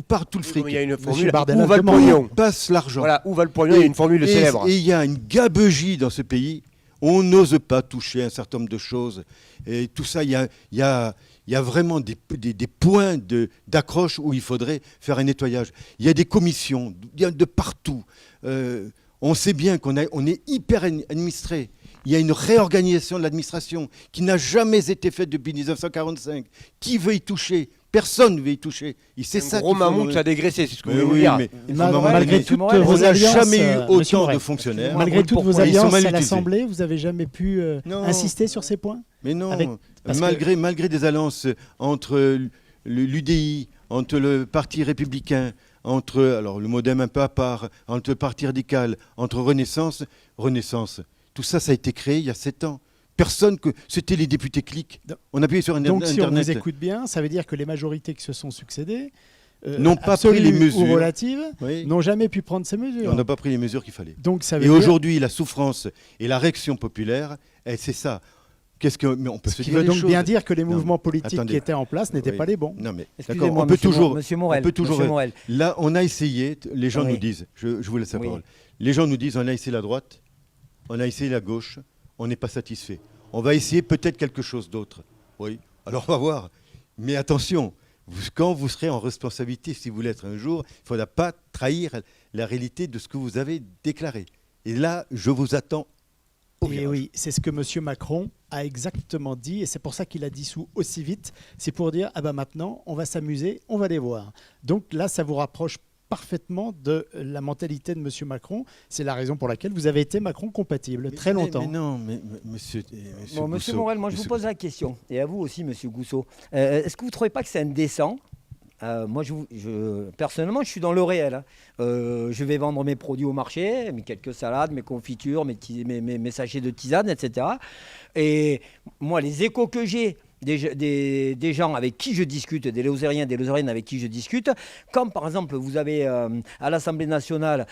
part tout le fric? Il y a une formule. Où va le pognon? Où passe l'argent? Voilà, où va le pognon? Il y a une formule célèbre. Et il y a une gabegie dans ce pays. On n'ose pas toucher un certain nombre de choses. Et tout ça, il y a vraiment des points d'accroche où il faudrait faire un nettoyage. Il y a des commissions de partout. On sait bien qu'on est hyper administré. Il y a une réorganisation de l'administration qui n'a jamais été faite depuis 1945. Qui veut y toucher? Personne ne veut y toucher. C'est ça. Gros mammouth qui a dégraissé, c'est ce que vous oui, voulez dire. Mais malgré toutes vos on n'a alliances, jamais eu autant de fonctionnaires. Malgré toutes vos Ils sont alliances mal à utilisés. l'Assemblée, vous n'avez jamais pu insister sur ces points? Mais non, parce malgré des alliances entre l'UDI, entre le Parti républicain, entre, alors le MoDem un peu à part, entre le Parti radical, entre Renaissance, tout ça, ça a été créé il y a 7 ans. Personne que... C'était les députés clics. On appuyait sur Donc Internet. si on vous écoute bien, ça veut dire que les majorités qui se sont succédées, n'ont pas pris les mesures ou relatives, Oui. n'ont jamais pu prendre ces mesures. On n'a pas pris les mesures qu'il fallait. Donc ça veut Et dire... aujourd'hui, la souffrance et la réaction populaire, c'est ça. Mais on peut Ce se qui dire veut les donc choses. bien dire que les Non, mouvements politiques attendez. qui étaient en place n'étaient Oui. pas les bons. Non mais Excusez-moi, d'accord, on peut toujours, Monsieur Morel. on peut toujours. Monsieur Morel. Là, on a essayé. Les gens Oui. nous disent. Je vous laisse la Oui. parole. Les gens nous disent, on a essayé la droite, on a essayé la gauche, on n'est pas satisfait. On va essayer peut-être quelque chose d'autre. Oui. Alors on va voir. Mais attention, quand vous serez en responsabilité, si vous l'êtes un jour, il ne faudra pas trahir la réalité de ce que vous avez déclaré. Et là, je vous attends. Et oui, c'est ce que M. Macron a exactement dit, et c'est pour ça qu'il a dissous aussi vite. C'est pour dire, ah ben maintenant, on va s'amuser, on va les voir. Donc là, ça vous rapproche parfaitement de la mentalité de M. Macron. C'est la raison pour laquelle vous avez été Macron compatible très longtemps. Mais non, mais monsieur Bon, Monsieur Gousseau, Morel, moi je vous pose la question, et à vous aussi, Monsieur Gousseau. Est-ce que vous ne trouvez pas que c'est indécent? Moi, personnellement, je suis dans le réel. Hein. Je vais vendre mes produits au marché, mes quelques salades, mes confitures, mes sachets de tisane, etc. Et moi, les échos que j'ai des gens avec qui je discute, des Lozériens, des Lozériennes avec qui je discute, comme par exemple vous avez à l'Assemblée nationale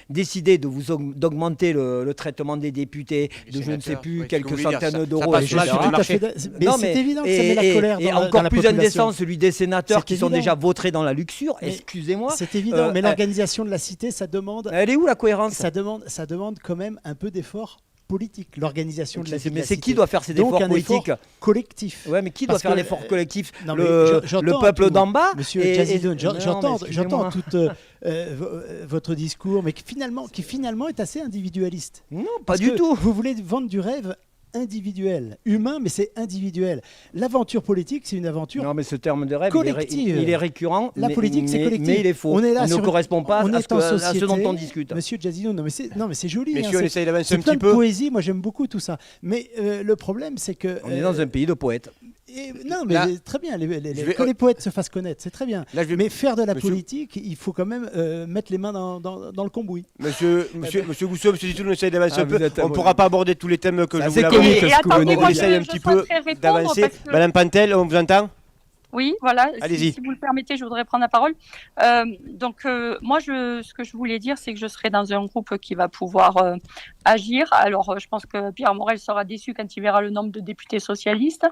décidé d'augmenter le traitement des députés de je ne sais plus oui, quelques ce que vous voulez dire, centaines ça d'euros, passe etc. mal sur le marché. Mais Non, c'est évident que ça met la colère et dans encore la plus population. indécent, celui des sénateurs C'est qui sont évident. déjà vautrés dans la luxure. Mais Excusez-moi. C'est évident, mais Euh, l'organisation de la cité, ça demande Elle est où la cohérence? ça demande quand même un peu d'effort politique, l'organisation de la Mais c'est cité. qui doit faire ces Donc, efforts un effort politiques? collectif. Ouais, mais qui doit Parce faire que, l'effort collectif? non, mais Le j'entends peuple tout. d'en bas? Monsieur Et- Jazidoun, Non, mais j'entends excusez-moi. tout votre discours, mais qui finalement est assez individualiste. Non, pas Parce du que tout. Vous voulez vendre du rêve individuel, humain, mais c'est individuel. L'aventure politique, c'est une aventure. Non, mais ce terme de rêve, collective. il est récurrent. La politique, c'est collectif. Mais il est faux. On est là Il ne sur- correspond pas on à est en ce société. dont on discute. Monsieur Jazidoun, non mais c'est joli. Messieurs, on c'est- essaye d'avancer c'est un plein petit de peu. poésie. Moi, j'aime beaucoup tout ça. Mais le problème, c'est que On est dans un pays de poètes. non, mais Là, très bien. vais- Que les poètes se fassent connaître, c'est très bien. Là, je vais- Mais faire de la Monsieur- politique, il faut quand même mettre les mains dans le cambouis. Monsieur Gousseau, Monsieur Zitou, on essaye d'avancer Ah, un peu. vous êtes On ne abonné. pourra pas aborder tous les thèmes que C'est je assez voulais comique, aborder. ce Et que vous attendez, venez moi de je, dire. essaye un je petit peu souhaiterais répondre d'avancer. parce que... Madame Pantel, on vous entend? Oui, voilà. Allez-y. Si vous le permettez, je voudrais prendre la parole. Moi, ce que je voulais dire, c'est que je serai dans un groupe qui va pouvoir agir. Alors, je pense que Pierre Morel sera déçu quand il verra le nombre de députés socialistes.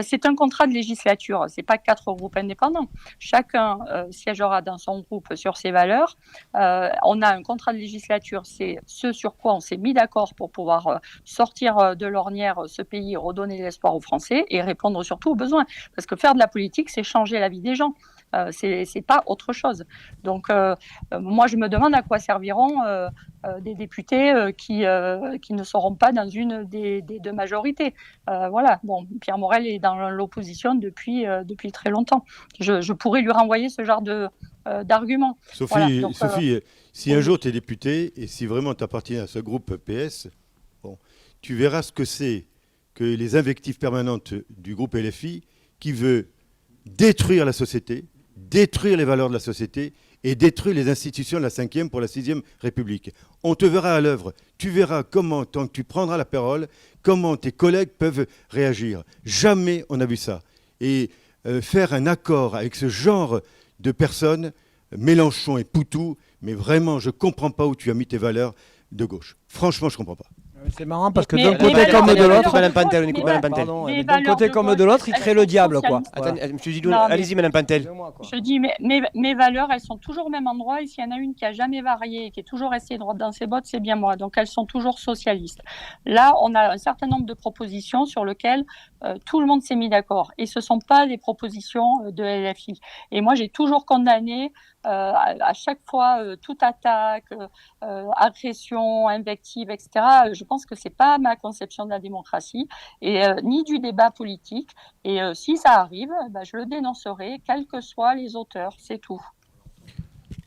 C'est un contrat de législature. C'est pas 4 groupes indépendants. Chacun siégera dans son groupe sur ses valeurs. On a un contrat de législature. C'est ce sur quoi on s'est mis d'accord pour pouvoir sortir de l'ornière ce pays, redonner de l'espoir aux Français et répondre surtout aux besoins. Parce que faire de la politique, c'est changer la vie des gens. C'est pas autre chose. Donc, moi, je me demande à quoi serviront des députés qui ne seront pas dans une des deux majorités. Voilà. Bon, Pierre Morel est dans l'opposition depuis très longtemps. Je pourrais lui renvoyer ce genre d'arguments. Sophie, Voilà, donc, si un jour tu es député et si vraiment tu appartiens à ce groupe PS, bon, tu verras ce que c'est que les invectives permanentes du groupe LFI qui veut détruire la société, détruire les valeurs de la société et détruire les institutions de la 5e pour la 6e République. On te verra à l'œuvre. Tu verras comment, tant que tu prendras la parole, comment tes collègues peuvent réagir. Jamais on n'a vu ça. Et faire un accord avec ce genre de personnes, Mélenchon et Poutou, mais vraiment, je ne comprends pas où tu as mis tes valeurs de gauche. Franchement, je ne comprends pas. C'est marrant parce que Mais- d'un mais côté valeurs- comme de valeurs- l'autre, Madame Pantel, on mais écoute voilà. Madame Pantel. pardon, Les d'un valeurs côté de comme gauche, de l'autre, il elles crée le sont diable, quoi. socialistes. Attendez, Monsieur Zidoun, Non, mais- allez-y, Madame Pantel. Je dis, mes valeurs, elles sont toujours au même endroit. Et s'il y en a une qui a jamais varié, qui est toujours restée droite dans ses bottes, c'est bien moi. Donc, elles sont toujours socialistes. Là, on a un certain nombre de propositions sur lesquelles tout le monde s'est mis d'accord. Et ce ne sont pas les propositions de LFI. Et moi, j'ai toujours condamné à chaque fois toute attaque, agression, invective, etc. Je pense que ce n'est pas ma conception de la démocratie et ni du débat politique. Et si ça arrive, je le dénoncerai, quels que soient les auteurs, c'est tout.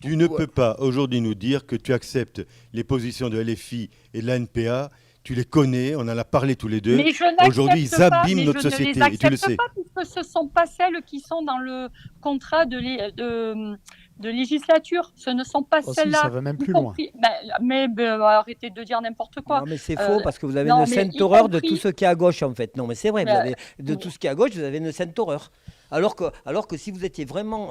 Tu ne peux pas aujourd'hui nous dire que tu acceptes les positions de LFI et de la NPA. Tu les connais, on en a parlé tous les deux. Mais je n'accepte Aujourd'hui, ils pas, abîment mais notre je ne société les et tu le accepte sais. pas puisque ce ne sont pas celles qui sont dans le contrat de législature. Ce ne sont pas Aussi, celles-là. ça va même y plus loin. compris- mais arrêtez de dire n'importe quoi. Non, mais c'est faux parce que vous avez non, une mais sainte y horreur de compris- tout ce qui est à gauche en fait. Non, mais c'est vrai, vous Mais, avez, de tout ce qui est à gauche, vous avez une sainte horreur. Alors que si vous étiez vraiment,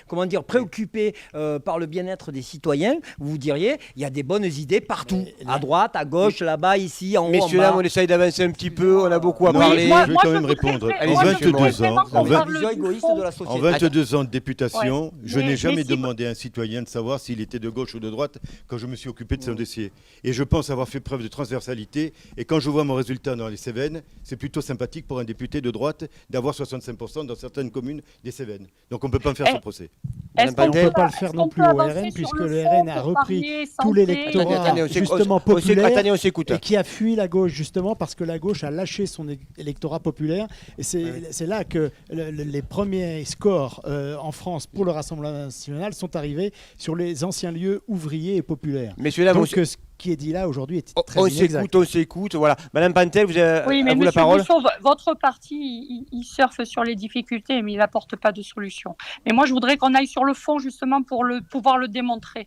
comment dire, préoccupé par le bien-être des citoyens, vous diriez, il y a des bonnes idées partout, à droite, à gauche, là-bas, ici, en haut, Messieurs, en dames, bas. on essaye d'avancer un petit peu, on a beaucoup à Non, parler. je vais quand même voudrais répondre. vrai- Allez, moi, en je 22 voudrais ans, vraiment qu'on en La parle vision du égoïste fond. de la En société. 22 ans de députation, Ouais. je Mais n'ai jamais si- demandé à un citoyen de savoir s'il était de gauche ou de droite quand je me suis occupé de son dossier. Et je pense avoir fait preuve de transversalité. Et quand je vois mon résultat dans les Cévennes, c'est plutôt sympathique pour un député de droite d'avoir 65% dans certaines communes des Cévennes. Donc on ne peut pas me faire Eh, son procès. Est-ce On qu'on peut pas le faire est-ce non qu'on plus peut au avancer RN, sur puisque le le fond RN a pour repris parler tout santé, l'électorat Attendez, on s'écoute, justement on s'écoute, populaire attendez, on s'écoute. et qui a fui la gauche justement parce que la gauche a lâché son électorat populaire. Et c'est là que les premiers scores en France pour le Rassemblement national sont arrivés sur les anciens lieux ouvriers et populaires. Messieurs, dames, Donc ce qui est dit là aujourd'hui est très on inexact. s'écoute, voilà. Madame Pantel, vous avez Oui, mais à vous la Monsieur parole. Bousseau, votre parti, il surfe sur les difficultés, mais il n'apporte pas de solution. Mais moi, je voudrais qu'on aille sur le fond, justement, pour pouvoir le démontrer.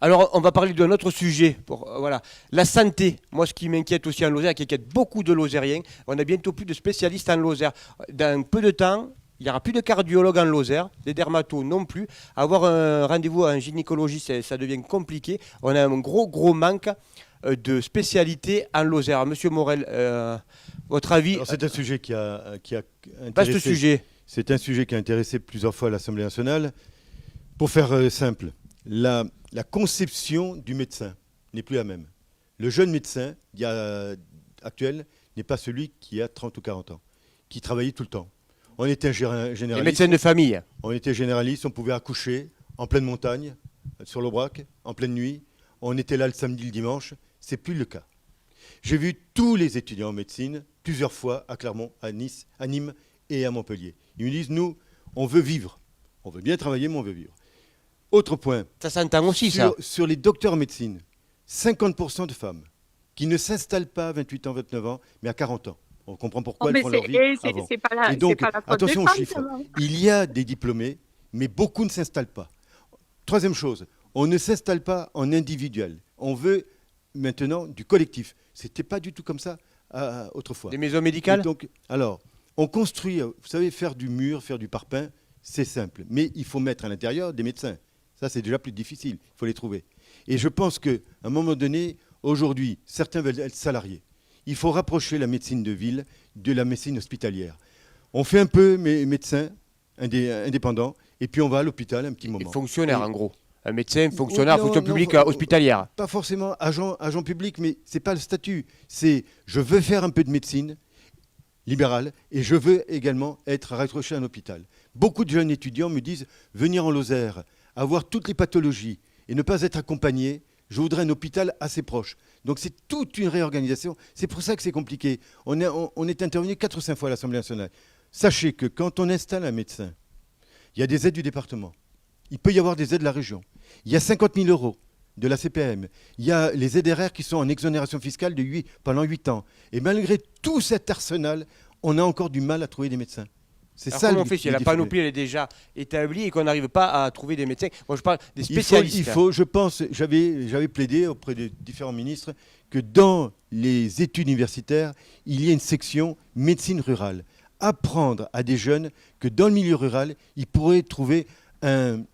Alors, on va parler d'un autre sujet. Voilà. La santé. Moi, ce qui m'inquiète aussi en Lozère, qui inquiète beaucoup de Lozériens, on a bientôt plus de spécialistes en Lozère. Dans peu de temps, il n'y aura plus de cardiologues en Lozère, des dermatos non plus. Avoir un rendez-vous à un gynécologiste, ça devient compliqué. On a un gros manque de spécialités en Lozère. Alors, Monsieur Morel, votre avis? Alors, c'est un sujet qui a Vaste intéressé. sujet. C'est un sujet qui a intéressé plusieurs fois l'Assemblée nationale. Pour faire simple, la conception du médecin n'est plus la même. Le jeune médecin actuel n'est pas celui qui a 30 ou 40 ans, qui travaillait tout le temps. On était Les généraliste, médecins de famille. on pouvait accoucher en pleine montagne, sur l'Aubrac, en pleine nuit. On était là le samedi, le dimanche. C'est plus le cas. J'ai vu tous les étudiants en médecine plusieurs fois à Clermont, à Nice, à Nîmes et à Montpellier. Ils me disent, nous, on veut vivre. On veut bien travailler, mais on veut vivre. Autre point, Ça s'entend aussi, ça. sur les docteurs en médecine, 50% de femmes qui ne s'installent pas à 28 ans, 29 ans, mais à 40 ans. On comprend pourquoi elles font leur vie avant. c'est pas la, Et donc, c'est pas la faute attention des aux femmes, chiffres. ça va. Il y a des diplômés, mais beaucoup ne s'installent pas. Troisième chose, on ne s'installe pas en individuel. On veut maintenant du collectif. Ce n'était pas du tout comme ça autrefois. Des maisons Et médicales. donc, alors, on construit, vous savez, faire du mur, faire du parpaing, c'est simple. Mais il faut mettre à l'intérieur des médecins. Ça, c'est déjà plus difficile. Il faut les trouver. Et je pense qu'à un moment donné, aujourd'hui, certains veulent être salariés. Il faut rapprocher la médecine de ville de la médecine hospitalière. On fait un peu médecin indépendant, et puis on va à l'hôpital un petit Et moment. fonctionnaire, Et- en gros. Un médecin, fonctionnaire, Non, fonction non, publique faut- hospitalière. Pas forcément agent public, mais c'est pas le statut. C'est je veux faire un peu de médecine libérale et je veux également être raccroché à un hôpital. Beaucoup de jeunes étudiants me disent venir en Lozère, avoir toutes les pathologies et ne pas être accompagné. Je voudrais un hôpital assez proche. Donc c'est toute une réorganisation. C'est pour ça que c'est compliqué. On est intervenu 4 ou 5 fois à l'Assemblée nationale. Sachez que quand on installe un médecin, il y a des aides du département. Il peut y avoir des aides de la région. Il y a 50 000 euros de la CPM. Il y a les ZRR qui sont en exonération fiscale pendant 8 ans. Et malgré tout cet arsenal, on a encore du mal à trouver des médecins. C'est Alors ça comment le- on fait si le la défi. panoplie elle est déjà établie et qu'on n'arrive pas à trouver des médecins? Moi je parle des Il spécialistes. faut, je pense, j'avais plaidé auprès des différents ministres que dans les études universitaires, il y ait une section médecine rurale. Apprendre à des jeunes que dans le milieu rural, ils pourraient trouver un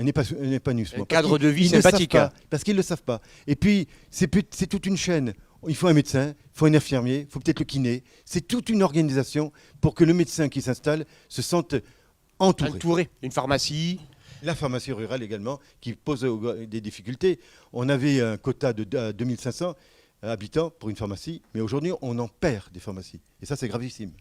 épanouissement. Un cadre de vie Ils ne sympathique. savent pas, parce qu'ils ne le savent pas. Et puis, c'est toute une chaîne. Il faut un médecin, il faut un infirmier, il faut peut-être le kiné. C'est toute une organisation pour que le médecin qui s'installe se sente entouré. Entouré. Une pharmacie. La pharmacie rurale également, qui pose des difficultés. On avait un quota de 2500 habitants pour une pharmacie, mais aujourd'hui, on en perd des pharmacies. Et ça, c'est gravissime.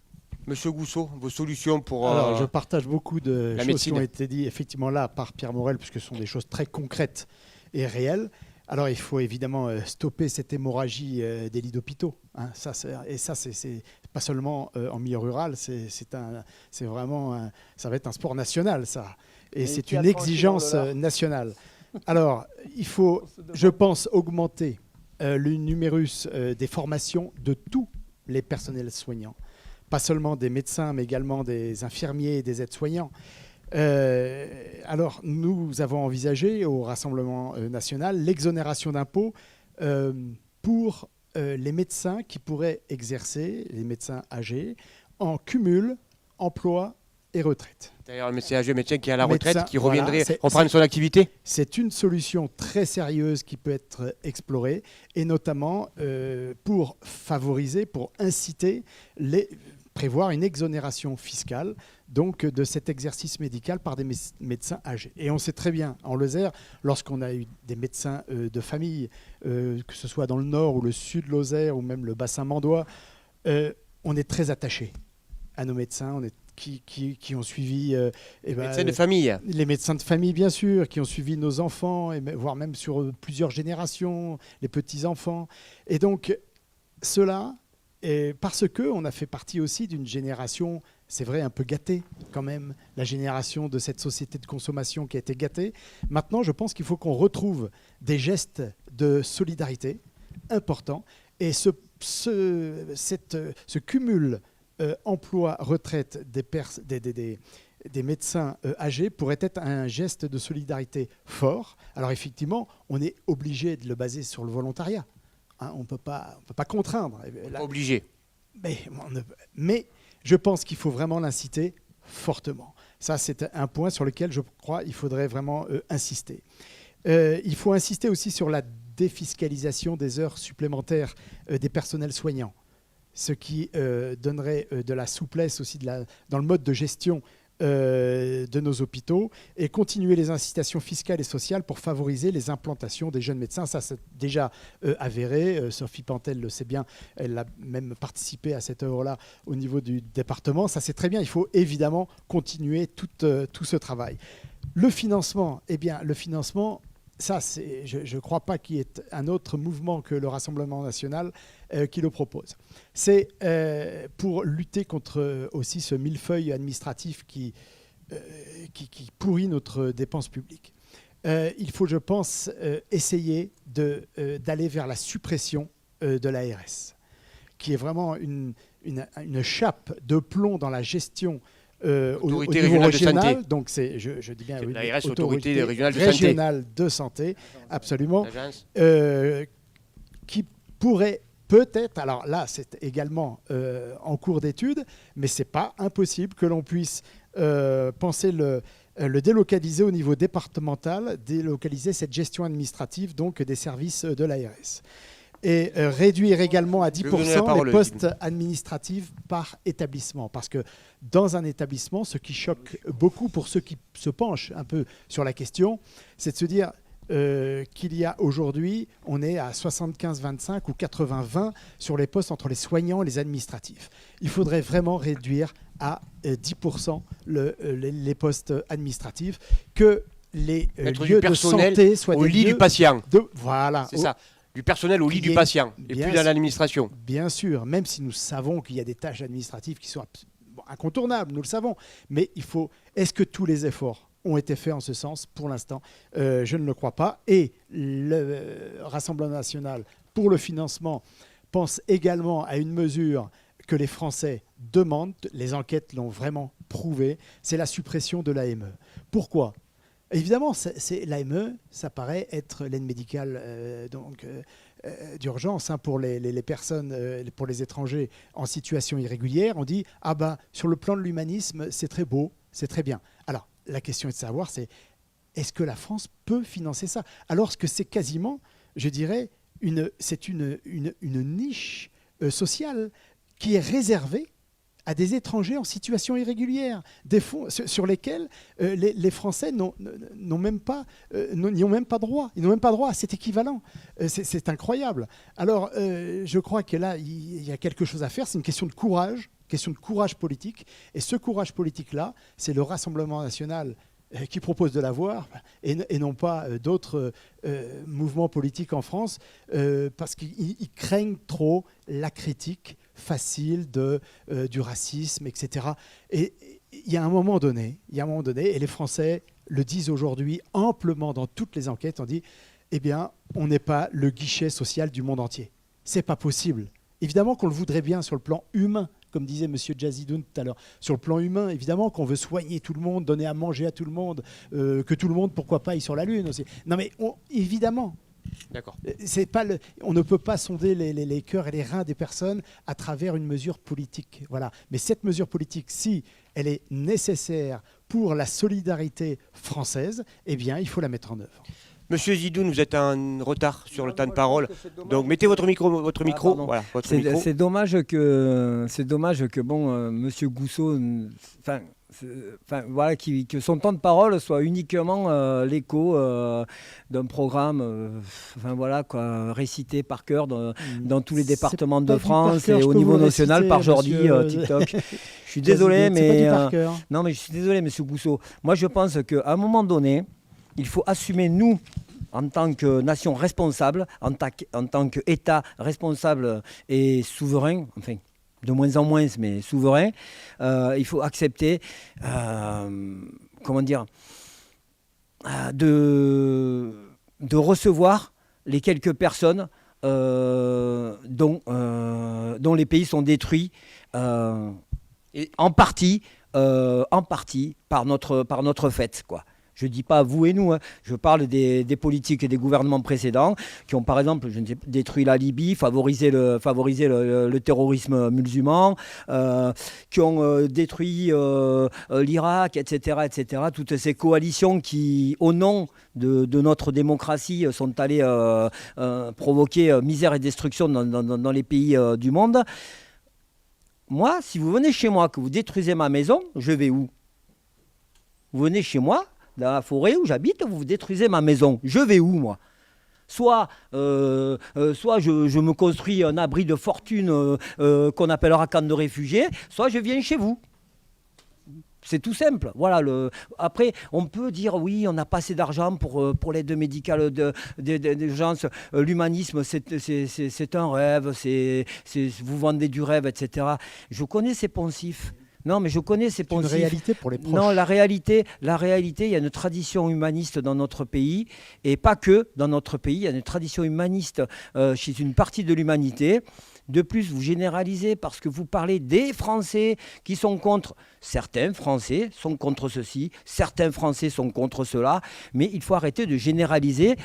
Monsieur Gousseau, vos solutions pour... Alors, je partage beaucoup de la choses médecine. qui ont été dites effectivement là par Pierre Morel, puisque ce sont des choses très concrètes et réelles. Alors, il faut évidemment stopper cette hémorragie des lits d'hôpitaux. Hein. Et ça, c'est pas seulement en milieu rural, c'est vraiment, ça va être un sport national, ça. Et c'est qui a une tranché exigence dans le lard. nationale. Alors, il faut, je pense, augmenter le numérus des formations de tous les personnels soignants. Pas seulement des médecins, mais également des infirmiers et des aides-soignants. Alors, nous avons envisagé au Rassemblement national l'exonération d'impôts pour les médecins qui pourraient exercer, les médecins âgés, en cumul emploi et retraite. D'ailleurs, le médecin âgé, médecin qui est à la Médecin, retraite, qui reviendrait voilà, reprendre son activité. C'est une solution très sérieuse qui peut être explorée, et notamment pour favoriser, pour inciter, prévoir une exonération fiscale donc, de cet exercice médical par des médecins âgés. Et on sait très bien, en Lozère, lorsqu'on a eu des médecins de famille, que ce soit dans le nord ou le sud de Lozère ou même le bassin mandois, on est très attaché à nos médecins, qui ont suivi... Médecin de famille. Les médecins de famille, bien sûr, qui ont suivi nos enfants, voire même sur plusieurs générations, les petits-enfants. Et donc, cela, parce qu'on a fait partie aussi d'une génération, c'est vrai, un peu gâtée quand même, la génération de cette société de consommation qui a été gâtée. Maintenant, je pense qu'il faut qu'on retrouve des gestes de solidarité importants. Et ce cumul emploi-retraite des médecins âgés pourrait être un geste de solidarité fort. Alors effectivement, on est obligé de le baser sur le volontariat. Hein, on ne peut pas contraindre. Là, obligé. Mais je pense qu'il faut vraiment l'inciter fortement. Ça, c'est un point sur lequel je crois qu'il faudrait vraiment insister. Il faut insister aussi sur la défiscalisation des heures supplémentaires des personnels soignants, ce qui donnerait de la souplesse aussi dans le mode de gestion de nos hôpitaux, et continuer les incitations fiscales et sociales pour favoriser les implantations des jeunes médecins. Ça, c'est déjà avéré. Sophie Pantel le sait bien. Elle a même participé à cette œuvre-là au niveau du département. Ça, c'est très bien. Il faut évidemment continuer tout ce travail. Le financement, ça, je ne crois pas qu'il y ait un autre mouvement que le Rassemblement national qui le propose. C'est pour lutter contre aussi ce millefeuille administratif qui pourrit notre dépense publique. Il faut, je pense, essayer d'aller vers la suppression de l'ARS, qui est vraiment une chape de plomb dans la gestion au niveau régional. Donc je dis bien l'ARS, autorité régionale de santé, absolument, qui pourrait peut-être, alors là c'est également en cours d'étude, mais c'est pas impossible que l'on puisse penser le délocaliser au niveau départemental, délocaliser cette gestion administrative donc des services de l'ARS. Et réduire également à 10% les postes administratifs par établissement. Parce que dans un établissement, ce qui choque beaucoup pour ceux qui se penchent un peu sur la question, c'est de se dire qu'il y a aujourd'hui, on est à 75-25 ou 80-20 sur les postes entre les soignants et les administratifs. Il faudrait vraiment réduire à 10% les postes administratifs, que les lieux de santé soient au des lit lieux du patient. Voilà. C'est ça. Du personnel au lit du patient et plus dans l'administration. Bien sûr, même si nous savons qu'il y a des tâches administratives qui sont incontournables, nous le savons. Mais est-ce que tous les efforts ont été faits en ce sens? Pour l'instant, je ne le crois pas. Et le Rassemblement national, pour le financement, pense également à une mesure que les Français demandent, les enquêtes l'ont vraiment prouvé, c'est la suppression de l'AME. Pourquoi ? Évidemment, l'AME, ça paraît être l'aide médicale d'urgence pour les personnes, pour les étrangers en situation irrégulière. On dit, sur le plan de l'humanisme, c'est très beau, c'est très bien. Alors, la question est de savoir, est-ce que la France peut financer ça? Alors que c'est quasiment, je dirais, une niche sociale qui est réservée à des étrangers en situation irrégulière, des fonds sur lesquels les Français n'y ont même pas droit. Ils n'ont même pas droit à cet équivalent. C'est incroyable. Alors, je crois que là, il y a quelque chose à faire. C'est une question de courage politique. Et ce courage politique-là, c'est le Rassemblement national qui propose de l'avoir, et non pas d'autres mouvements politiques en France, parce qu'ils craignent trop la critique facile du racisme, etc. Et il y a un moment donné, et les Français le disent aujourd'hui amplement dans toutes les enquêtes, on dit, on n'est pas le guichet social du monde entier. C'est pas possible. Évidemment qu'on le voudrait bien sur le plan humain, comme disait M. Jazidoun tout à l'heure. Sur le plan humain, évidemment qu'on veut soigner tout le monde, donner à manger à tout le monde, que tout le monde, pourquoi pas, aille sur la Lune aussi. Non mais évidemment. D'accord. On ne peut pas sonder les cœurs et les reins des personnes à travers une mesure politique. Voilà. Mais cette mesure politique, si elle est nécessaire pour la solidarité française, eh bien, il faut la mettre en œuvre. Monsieur Zidoun, vous êtes en retard sur le temps de parole. Donc mettez votre micro. Voilà, votre micro. C'est dommage que bon, Monsieur Gousseau, voilà, que son temps de parole soit uniquement l'écho d'un programme, voilà, quoi, récité par cœur dans tous les départements de France et au niveau national par Jordi TikTok. Je suis désolé, mais non, mais je suis désolé, Monsieur Gousseau. Moi, je pense qu'à un moment donné, il faut assumer, nous, en tant que nation responsable, en tant qu'État responsable et souverain, enfin, de moins en moins, mais souverain, il faut accepter, comment dire, de recevoir les quelques personnes dont les pays sont détruits, et en partie par notre fait, quoi. Je ne dis pas vous et nous, hein. Je parle des politiques et des gouvernements précédents qui ont par exemple détruit la Libye, favorisé le terrorisme musulman, qui ont détruit l'Irak, etc. Toutes ces coalitions qui, au nom de notre démocratie, sont allées provoquer misère et destruction dans les pays du monde. Moi, si vous venez chez moi, que vous détruisez ma maison, je vais où? Vous venez chez moi, dans la forêt où j'habite, vous détruisez ma maison. Je vais où, moi? Soit je me construis un abri de fortune qu'on appellera camp de réfugiés, soit je viens chez vous. C'est tout simple. Voilà. Après, on peut dire oui, on n'a pas assez d'argent pour l'aide médicale d'urgence. L'humanisme, c'est un rêve. Vous vendez du rêve, etc. Je connais ces poncifs. Non, mais je connais ces poncifs. C'est une réalité pour les proches. Non, la réalité, il y a une tradition humaniste dans notre pays, et pas que dans notre pays, il y a une tradition humaniste chez une partie de l'humanité. De plus, vous généralisez parce que vous parlez des Français qui sont contre. Certains Français sont contre ceci, certains Français sont contre cela, mais il faut arrêter de généraliser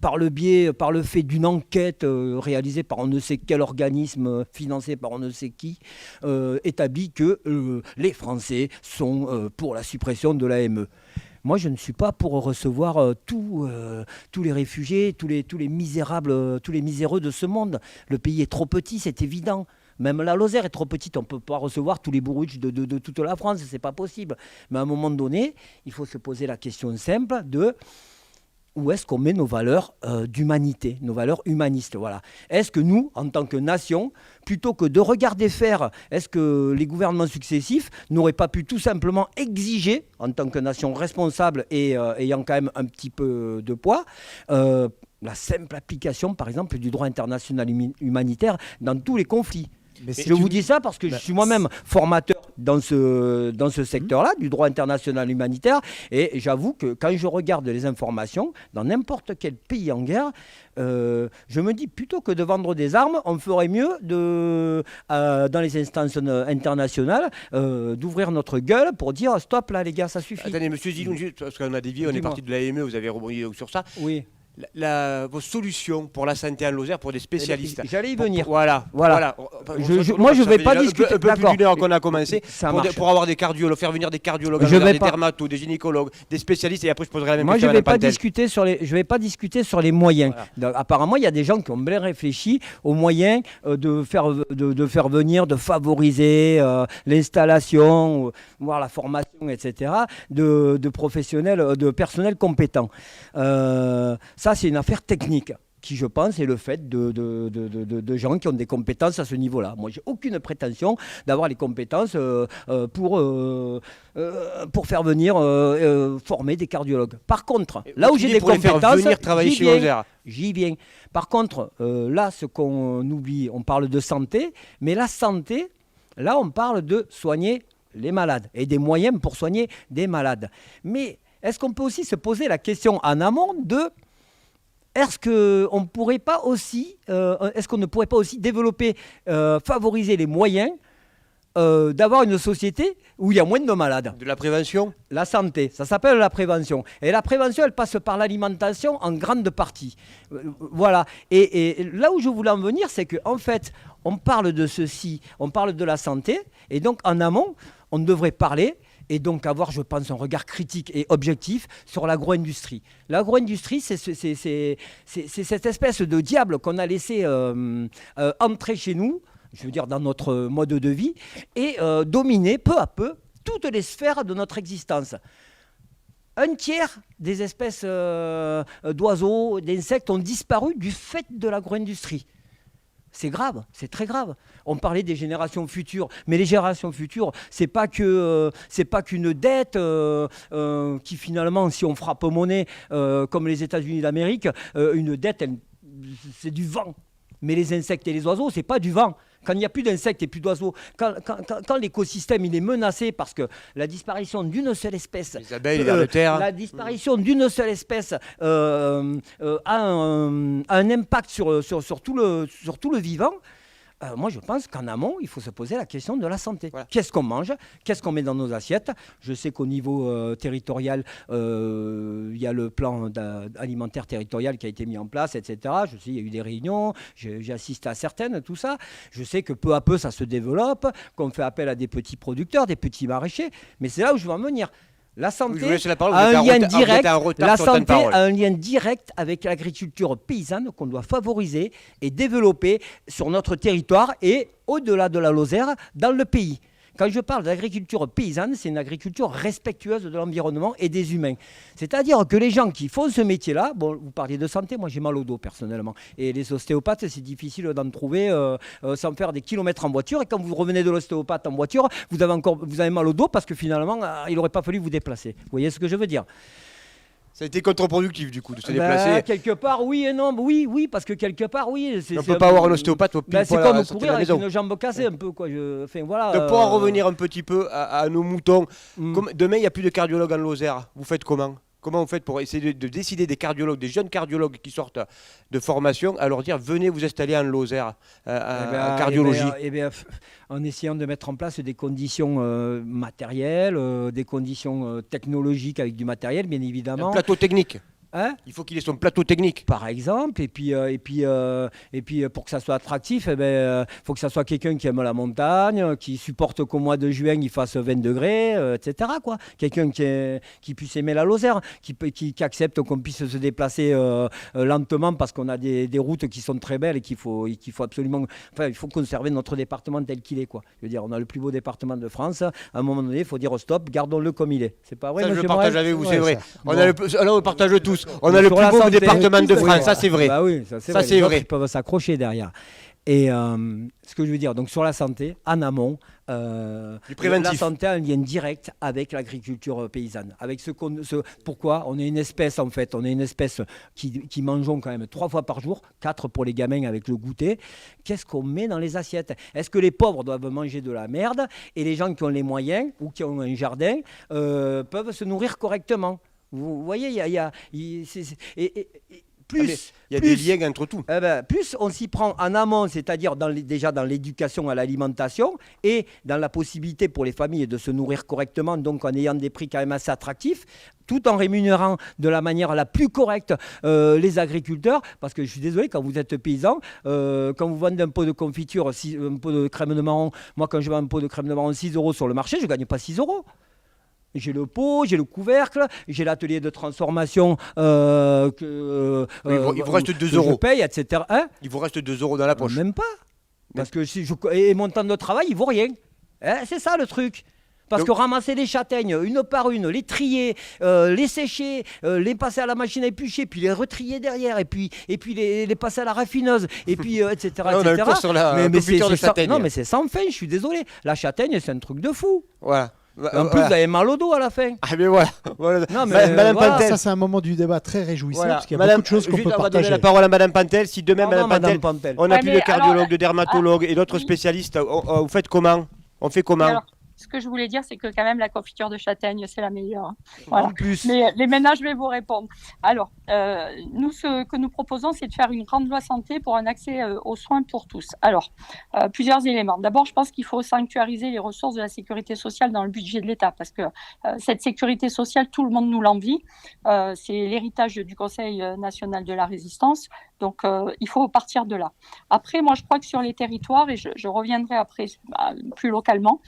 par le fait d'une enquête réalisée par on ne sait quel organisme, financé par on ne sait qui, établit que les Français sont pour la suppression de l'AME. Moi, je ne suis pas pour recevoir tous les réfugiés, tous les misérables, tous les miséreux de ce monde. Le pays est trop petit, c'est évident. Même la Lozère est trop petite, on ne peut pas recevoir tous les bourruches de toute la France, c'est pas possible. Mais à un moment donné, il faut se poser la question simple de où est-ce qu'on met nos valeurs d'humanité, nos valeurs humanistes, voilà. Est-ce que nous, en tant que nation, plutôt que de regarder faire, est-ce que les gouvernements successifs n'auraient pas pu tout simplement exiger, en tant que nation responsable et ayant quand même un petit peu de poids, la simple application, par exemple, du droit international humanitaire dans tous les conflits? Je vous dis ça parce que je suis moi-même formateur dans ce secteur-là, du droit international humanitaire, et j'avoue que quand je regarde les informations, dans n'importe quel pays en guerre, je me dis plutôt que de vendre des armes, on ferait mieux dans les instances internationales d'ouvrir notre gueule pour dire stop là les gars, ça suffit. Attendez, monsieur Zidoun, parce qu'on a dévié, on est parti de l'AME, vous avez rebondi sur ça. Oui. Vos solutions pour la santé en Lozère pour des spécialistes. J'allais y venir. Voilà. Moi, je ne vais pas discuter. Un peu plus d'une heure qu'on a commencé pour avoir des cardiologues, faire venir des cardiologues, des dermatos, des gynécologues, des spécialistes, et après je poserai la même question. Moi, je ne vais pas discuter sur les moyens. Voilà. Apparemment, il y a des gens qui ont bien réfléchi aux moyens de faire venir, de favoriser l'installation, voire la formation, etc., de professionnels, de personnel compétent. Ça, c'est une affaire technique qui, je pense, est le fait de gens qui ont des compétences à ce niveau-là. Moi, j'ai aucune prétention d'avoir les compétences pour faire venir former des cardiologues. Par contre, là où j'ai des compétences, venir travailler chez Lozère. J'y viens. Par contre, là, ce qu'on oublie, on parle de santé, mais la santé, là, on parle de soigner les malades et des moyens pour soigner des malades. Mais est-ce qu'on peut aussi se poser la question en amont de est-ce qu'on ne pourrait pas aussi développer, favoriser les moyens d'avoir une société où il y a moins de malades. De la prévention. La santé, ça s'appelle la prévention. Et la prévention, elle passe par l'alimentation en grande partie. Voilà. Et là où je voulais en venir, c'est qu'en fait, on parle de ceci, on parle de la santé, et donc en amont, on devrait parler et donc avoir, je pense, un regard critique et objectif sur l'agro-industrie. L'agro-industrie, c'est cette espèce de diable qu'on a laissé entrer chez nous, je veux dire dans notre mode de vie, et dominer peu à peu toutes les sphères de notre existence. Un tiers des espèces d'oiseaux, d'insectes ont disparu du fait de l'agro-industrie. C'est grave, c'est très grave. On parlait des générations futures, mais les générations futures, c'est pas qu'une dette qui finalement, si on frappe monnaie comme les États-Unis d'Amérique, une dette, c'est du vent. Mais les insectes et les oiseaux, c'est pas du vent. Quand il n'y a plus d'insectes et plus d'oiseaux, quand l'écosystème il est menacé parce que la disparition d'une seule espèce, Les abeilles, les vers de terre. la disparition d'une seule espèce a un impact sur tout le vivant. Moi, je pense qu'en amont, il faut se poser la question de la santé. Voilà. Qu'est-ce qu'on mange? Qu'est-ce qu'on met dans nos assiettes? Je sais qu'au niveau territorial, il y a le plan alimentaire territorial qui a été mis en place, etc. Je sais, il y a eu des réunions, j'ai assisté à certaines, tout ça. Je sais que peu à peu, ça se développe, qu'on fait appel à des petits producteurs, des petits maraîchers. Mais c'est là où je veux en venir. La santé Je vous laisse la parole, a vous êtes un en lien retard- vous êtes direct. en retard La sur le temps de santé parole. a un lien direct avec l'agriculture paysanne qu'on doit favoriser et développer sur notre territoire et au-delà de la Lozère dans le pays. Quand je parle d'agriculture paysanne, c'est une agriculture respectueuse de l'environnement et des humains. C'est-à-dire que les gens qui font ce métier-là, bon, vous parliez de santé, moi j'ai mal au dos personnellement. Et les ostéopathes, c'est difficile d'en trouver sans faire des kilomètres en voiture. Et quand vous revenez de l'ostéopathe en voiture, vous avez mal au dos parce que finalement, il n'aurait pas fallu vous déplacer. Vous voyez ce que je veux dire? Ça a été contre-productif du coup de se Ben, déplacer. quelque part, oui et non. Oui, parce que quelque part, oui. On c'est ne un peut pas peu- avoir un ostéopathe au Ben, pile c'est poil comme à sortir de courir la avec maison. une jambe cassée un peu. Quoi. Enfin, voilà, Donc pour en revenir un petit peu à nos moutons, Mm. demain il n'y a plus de cardiologue en Lozère. Vous faites comment? Comment vous faites pour essayer de décider des cardiologues, des jeunes cardiologues qui sortent de formation, à leur dire venez vous installer en Lozère, en cardiologie? En essayant de mettre en place des conditions matérielles, des conditions technologiques avec du matériel, bien Un évidemment. plateau technique. Hein? Il faut qu'il ait son plateau technique. Par exemple, et puis pour que ça soit attractif, faut que ça soit quelqu'un qui aime la montagne, qui supporte qu'au mois de juin il fasse 20 degrés, etc. Quoi. Quelqu'un qui puisse aimer la Lozère, qui accepte qu'on puisse se déplacer lentement parce qu'on a des routes qui sont très belles et qu'il faut absolument, enfin, il faut conserver notre département tel qu'il est, quoi. Je veux dire, on a le plus beau département de France. À un moment donné, il faut dire stop, gardons-le comme il est. C'est pas vrai, Ça, je monsieur le partage Morel? avec vous, Ouais, c'est vrai. ça. On Bon. le partage tous. On a le Sur plus la beau santé, département de oui, France, ça c'est vrai. Bah oui, ça c'est Ça, vrai. c'est Les autres, vrai. ils peuvent s'accrocher derrière. Et ce que je veux dire, donc sur la santé, en amont, Du préventif. la santé a un lien direct avec l'agriculture paysanne. Avec pourquoi on est une espèce en fait, on est une espèce qui mangeons quand même 3 fois par jour, 4 pour les gamins avec le goûter. Qu'est-ce qu'on met dans les assiettes? Est-ce que les pauvres doivent manger de la merde et les gens qui ont les moyens ou qui ont un jardin peuvent se nourrir correctement? Vous voyez, plus, Il y a plus- des liens entre tout. plus on s'y prend en amont, c'est-à-dire déjà dans l'éducation à l'alimentation et dans la possibilité pour les familles de se nourrir correctement, donc en ayant des prix quand même assez attractifs, tout en rémunérant de la manière la plus correcte les agriculteurs, parce que je suis désolé, quand vous êtes paysan, quand vous vendez un pot de confiture, un pot de crème de marron, moi quand je vends un pot de crème de marron 6 € sur le marché, je ne gagne pas 6 €. J'ai le pot, j'ai le couvercle, j'ai l'atelier de transformation Il vous reste 2 que je €. paye, etc. Hein? Il vous reste 2 € dans la poche. Même pas. Parce que et mon temps de travail, il vaut rien. Hein, c'est ça le truc. Parce Donc- que ramasser les châtaignes une par une, les trier, les sécher, les passer à la machine à éplucher, puis les retrier derrière, et puis les passer à la raffineuse, et puis etc. Ah, on a le cours sur la confiture de châtaigne. Non, mais c'est sans fin, je suis désolé. La châtaigne, c'est un truc de fou. Voilà. En plus, vous avez mal au dos à la fin. Ah mais voilà. Voilà. Non, mais, Madame voilà. Pantel. Ça, c'est un moment du débat très réjouissant, Voilà. parce qu'il y a Madame, beaucoup de choses qu'on juste, peut on va donner partager. la parole à Madame Pantel. Si demain, Pardon, Madame Pantel, Pantel. on n'a Ouais, plus mais de cardiologue, alors, de dermatologue et d'autres spécialistes, vous faites comment? On fait comment? Alors, ce que je voulais dire, c'est que quand même la confiture de châtaigne, c'est la meilleure. Hein. Voilà. En plus. Mais maintenant, je vais vous répondre. Alors, nous, ce que nous proposons, c'est de faire une grande loi santé pour un accès aux soins pour tous. Alors, plusieurs éléments. D'abord, je pense qu'il faut sanctuariser les ressources de la sécurité sociale dans le budget de l'État, parce que cette sécurité sociale, tout le monde nous l'envie. C'est l'héritage du Conseil national de la résistance. Donc, il faut partir de là. Après, moi, je crois que sur les territoires, et je reviendrai après plus localement,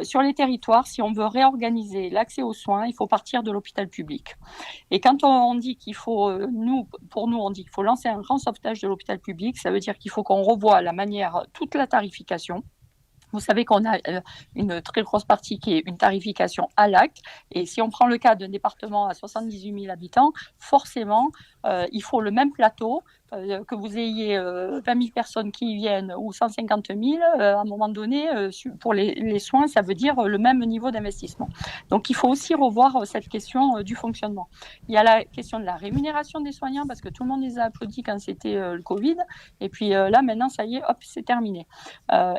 sur les territoires, si on veut réorganiser l'accès aux soins, il faut partir de l'hôpital public. Et quand on dit qu'il faut, pour nous, on dit qu'il faut lancer un grand sauvetage de l'hôpital public, ça veut dire qu'il faut qu'on revoie la manière, toute la tarification. Vous savez qu'on a une très grosse partie qui est une tarification à l'acte. Et si on prend le cas d'un département à 78 000 habitants, forcément, il faut le même plateau, que vous ayez 20 000 personnes qui y viennent ou 150 000, à un moment donné, pour les soins, ça veut dire le même niveau d'investissement. Donc, il faut aussi revoir cette question du fonctionnement. Il y a la question de la rémunération des soignants, parce que tout le monde les a applaudis quand c'était le Covid. Et puis là, maintenant, ça y est, hop, c'est terminé.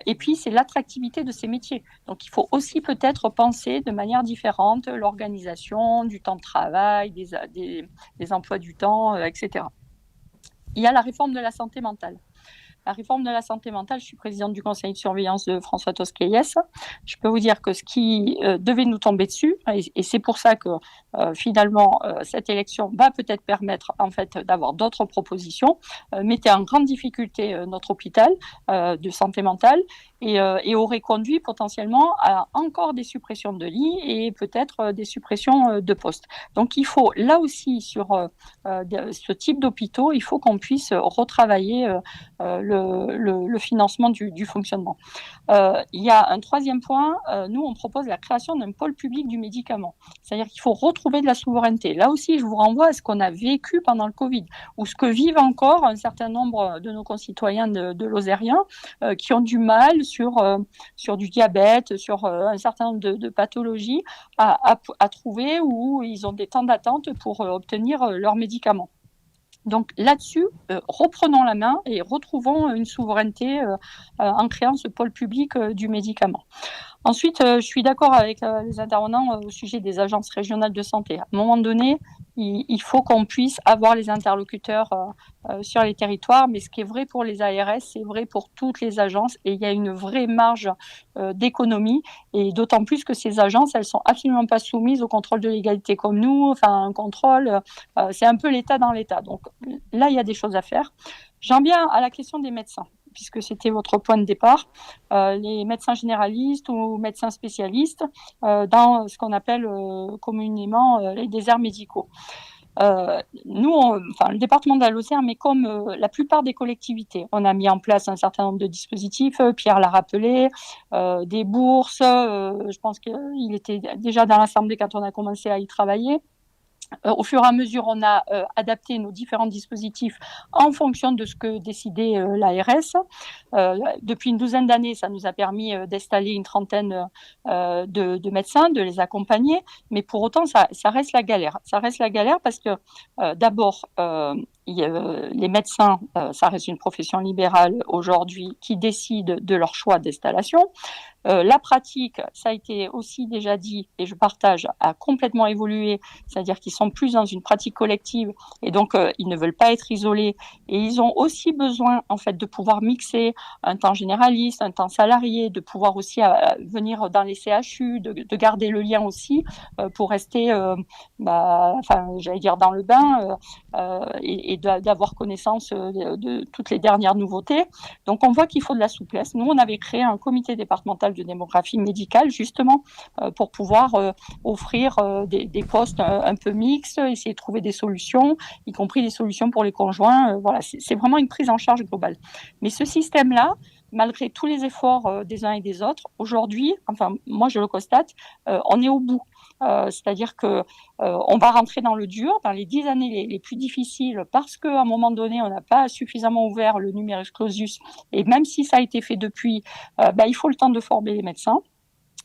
Et puis, c'est l'attractivité de ces métiers. Donc, il faut aussi peut-être penser de manière différente l'organisation du temps de travail, des emplois du temps, etc. Il y a la réforme de la santé mentale. La réforme de la santé mentale, je suis présidente du conseil de surveillance de François Tosquelles. Je peux vous dire que ce qui devait nous tomber dessus, et c'est pour ça que finalement cette élection va peut-être permettre en fait d'avoir d'autres propositions, mettait en grande difficulté notre hôpital de santé mentale et aurait conduit potentiellement à encore des suppressions de lits et peut-être des suppressions de postes. Donc il faut là aussi sur ce type d'hôpitaux, il faut qu'on puisse retravailler le financement du fonctionnement. Il y a un troisième point, nous on propose la création d'un pôle public du médicament. C'est-à-dire qu'il faut retrouver de la souveraineté. Là aussi, je vous renvoie à ce qu'on a vécu pendant le Covid, ou ce que vivent encore un certain nombre de nos concitoyens de Lozériens qui ont du mal sur du diabète, sur un certain nombre de pathologies à trouver, où ils ont des temps d'attente pour obtenir leurs médicaments. Donc là-dessus, reprenons la main et retrouvons une souveraineté en créant ce pôle public du médicament. Ensuite, je suis d'accord avec les intervenants au sujet des agences régionales de santé. À un moment donné, il faut qu'on puisse avoir les interlocuteurs sur les territoires, mais ce qui est vrai pour les ARS, c'est vrai pour toutes les agences, et il y a une vraie marge d'économie, et d'autant plus que ces agences, elles sont absolument pas soumises au contrôle de légalité comme nous, enfin un contrôle, c'est un peu l'État dans l'État. Donc là, il y a des choses à faire. J'en viens à la question des médecins, puisque c'était votre point de départ, les médecins généralistes ou médecins spécialistes dans ce qu'on appelle communément les déserts médicaux. Le département de la Lozère, mais comme la plupart des collectivités, on a mis en place un certain nombre de dispositifs, Pierre l'a rappelé, des bourses, je pense qu'il était déjà dans l'Assemblée quand on a commencé à y travailler. Au fur et à mesure, on a adapté nos différents dispositifs en fonction de ce que décidait l'ARS. Depuis une douzaine d'années, ça nous a permis d'installer une trentaine de médecins, de les accompagner, mais pour autant, ça reste la galère. Ça reste la galère parce que d'abord, les médecins, ça reste une profession libérale aujourd'hui qui décide de leur choix d'installation. La pratique, ça a été aussi déjà dit, et je partage, a complètement évolué, c'est-à-dire qu'ils sont plus dans une pratique collective et donc ils ne veulent pas être isolés, et ils ont aussi besoin en fait de pouvoir mixer un temps généraliste, un temps salarié, de pouvoir aussi venir dans les CHU, de garder le lien aussi pour rester, j'allais dire dans le bain et d'avoir connaissance de toutes les dernières nouveautés. Donc on voit qu'il faut de la souplesse. Nous, on avait créé un comité départemental de démographie médicale justement pour pouvoir offrir des postes un peu mixtes, essayer de trouver des solutions, y compris des solutions pour les conjoints. Voilà, c'est vraiment une prise en charge globale. Mais ce système-là, malgré tous les efforts des uns et des autres, aujourd'hui, enfin moi je le constate, on est au bout. C'est-à-dire que on va rentrer dans le dur, dans les 10 années les plus difficiles, parce qu'à un moment donné, on n'a pas suffisamment ouvert le numerus clausus, et même si ça a été fait depuis, il faut le temps de former les médecins.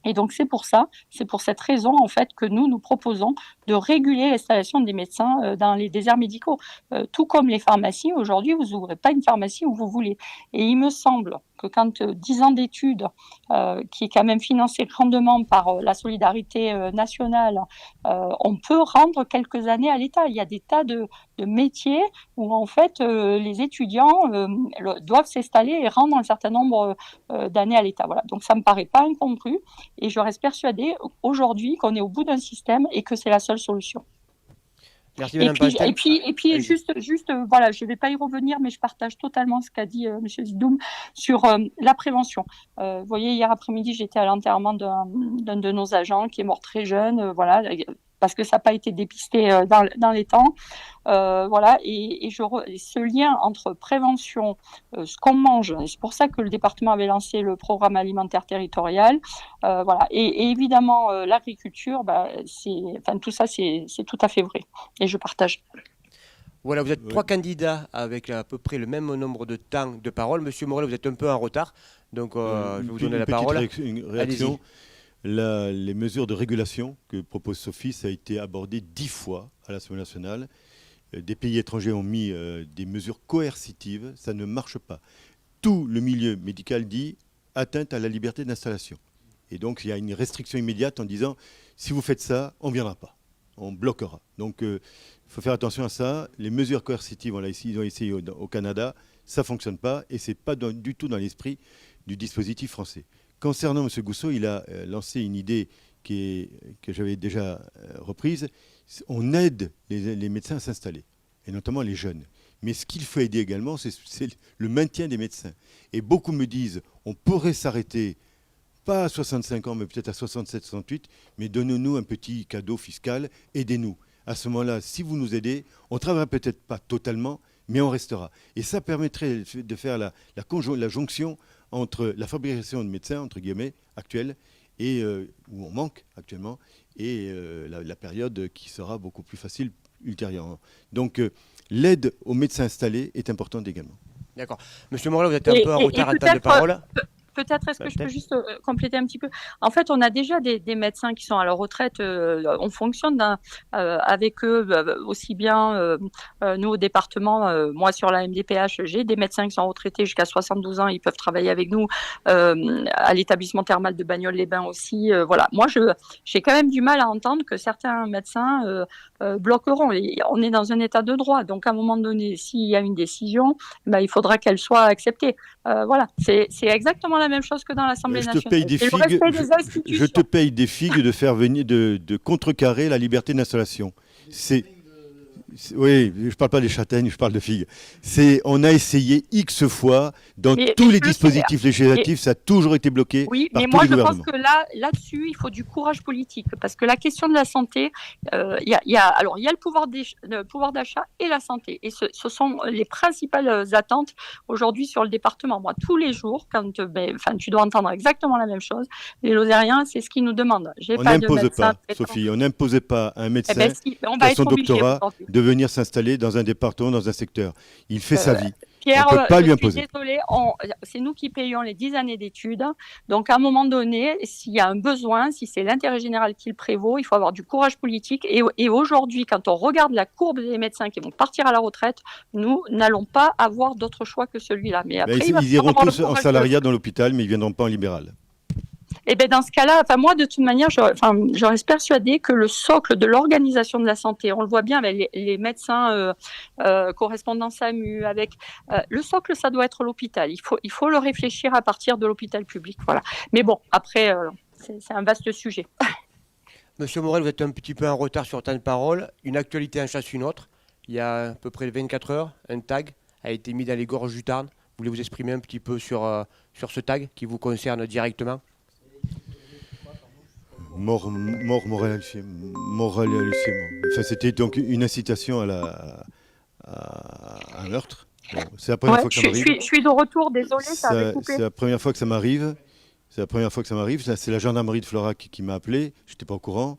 Et donc c'est pour cette raison en fait que nous proposons de réguler l'installation des médecins dans les déserts médicaux. Tout comme les pharmacies, aujourd'hui vous n'ouvrez pas une pharmacie où vous voulez. Et il me semble que quand 10 ans d'études, qui est quand même financé grandement par la solidarité nationale, on peut rendre quelques années à l'État. Il y a des tas de métiers où en fait les étudiants doivent s'installer et rendre un certain nombre d'années à l'État. Voilà. Donc ça me paraît pas incongru et je reste persuadée aujourd'hui qu'on est au bout d'un système et que c'est la seule solution. Merci, Et Madame puis, Pastel. et puis, et puis Allez-y. juste, voilà, je ne vais pas y revenir, mais je partage totalement ce qu'a dit M. Zidoum sur la prévention. Vous voyez, hier après-midi, j'étais à l'enterrement d'un de nos agents qui est mort très jeune, voilà, parce que ça n'a pas été dépisté dans les temps. Voilà, et ce lien entre prévention, ce qu'on mange, c'est pour ça que le département avait lancé le programme alimentaire territorial, voilà, et évidemment l'agriculture, tout ça c'est tout à fait vrai, et je partage. Voilà, vous êtes Oui. 3 candidats avec à peu près le même nombre de temps de parole. Monsieur Morel, vous êtes un peu en retard, donc je vais vous donner la parole. Une réaction. Les mesures de régulation que propose Sophie, ça a été abordé 10 fois à l'Assemblée nationale. Des pays étrangers ont mis des mesures coercitives, ça ne marche pas. Tout le milieu médical dit atteinte à la liberté d'installation. Et donc il y a une restriction immédiate en disant si vous faites ça, on ne viendra pas, on bloquera. Donc il faut faire attention à ça. Les mesures coercitives, ils ont essayé au Canada, ça ne fonctionne pas et ce n'est pas du tout dans l'esprit du dispositif français. Concernant M. Gousseau, il a lancé une idée que j'avais déjà reprise. On aide les médecins à s'installer, et notamment les jeunes. Mais ce qu'il faut aider également, c'est le maintien des médecins. Et beaucoup me disent, on pourrait s'arrêter, pas à 65 ans, mais peut-être à 67, 68, mais donnez-nous un petit cadeau fiscal, aidez-nous. À ce moment-là, si vous nous aidez, on ne travaillera peut-être pas totalement, mais on restera. Et ça permettrait de faire la jonction entre la fabrication de médecins, entre guillemets, actuelle, et où on manque actuellement, et la période qui sera beaucoup plus facile ultérieurement. Donc l'aide aux médecins installés est importante également. D'accord. Monsieur Morel, vous êtes un peu en retard à temps de peut-être, parole. Peut-être, est-ce que je peux juste compléter un petit peu? En fait, on a déjà des médecins qui sont à la retraite. On fonctionne avec eux aussi bien, nous au département. Moi, sur la MDPH, j'ai des médecins qui sont retraités jusqu'à 72 ans. Ils peuvent travailler avec nous à l'établissement thermal de Bagnoles-les-Bains aussi. Voilà. Moi, j'ai quand même du mal à entendre que certains médecins bloqueront. On est dans un état de droit. Donc, à un moment donné, s'il y a une décision, il faudra qu'elle soit acceptée. Voilà. C'est exactement la même chose que dans l'Assemblée nationale. Je te paye des figues de faire venir, de contrecarrer la liberté d'installation. Oui, je ne parle pas des châtaignes, je parle de figues. On a essayé X fois, dans tous les dispositifs législatifs, ça a toujours été bloqué par tous les gouvernements. Oui, mais moi je pense que là-dessus, il faut du courage politique, parce que la question de la santé, il y a le pouvoir d'achat et la santé, et ce sont les principales attentes aujourd'hui sur le département. Moi, tous les jours, quand tu dois entendre exactement la même chose, les Lozériens, c'est ce qu'ils nous demandent. On n'impose pas, Sophie, on n'imposait pas à un médecin qui a son doctorat de venir s'installer dans un département, dans un secteur. Il fait sa vie. Pierre, on ne peut pas lui imposer. Je suis désolée, c'est nous qui payons les 10 années d'études. Donc, à un moment donné, s'il y a un besoin, si c'est l'intérêt général qui le prévaut, il faut avoir du courage politique. Et aujourd'hui, quand on regarde la courbe des médecins qui vont partir à la retraite, nous n'allons pas avoir d'autre choix que celui-là. Mais après, ils iront tous en salariat dans l'hôpital, mais ils ne viendront pas en libéral. Et bien dans ce cas-là, moi de toute manière, je reste persuadée que le socle de l'organisation de la santé, on le voit bien avec les médecins correspondants SAMU, le socle, ça doit être l'hôpital. Il faut le réfléchir à partir de l'hôpital public. Voilà. Mais bon, après, c'est un vaste sujet. Monsieur Morel, vous êtes un petit peu en retard sur le temps de parole. Une actualité en chasse une autre. Il y a à peu près 24 heures, un tag a été mis dans les gorges du Tarn. Vous voulez vous exprimer un petit peu sur ce tag qui vous concerne directement? Morel enfin, c'était donc une incitation à un meurtre. Bon, c'est la première fois que ça m'arrive. Je suis de retour, désolé, ça avait coupé. C'est la première fois que ça m'arrive. C'est la gendarmerie de Florac qui m'a appelé. Je n'étais pas au courant.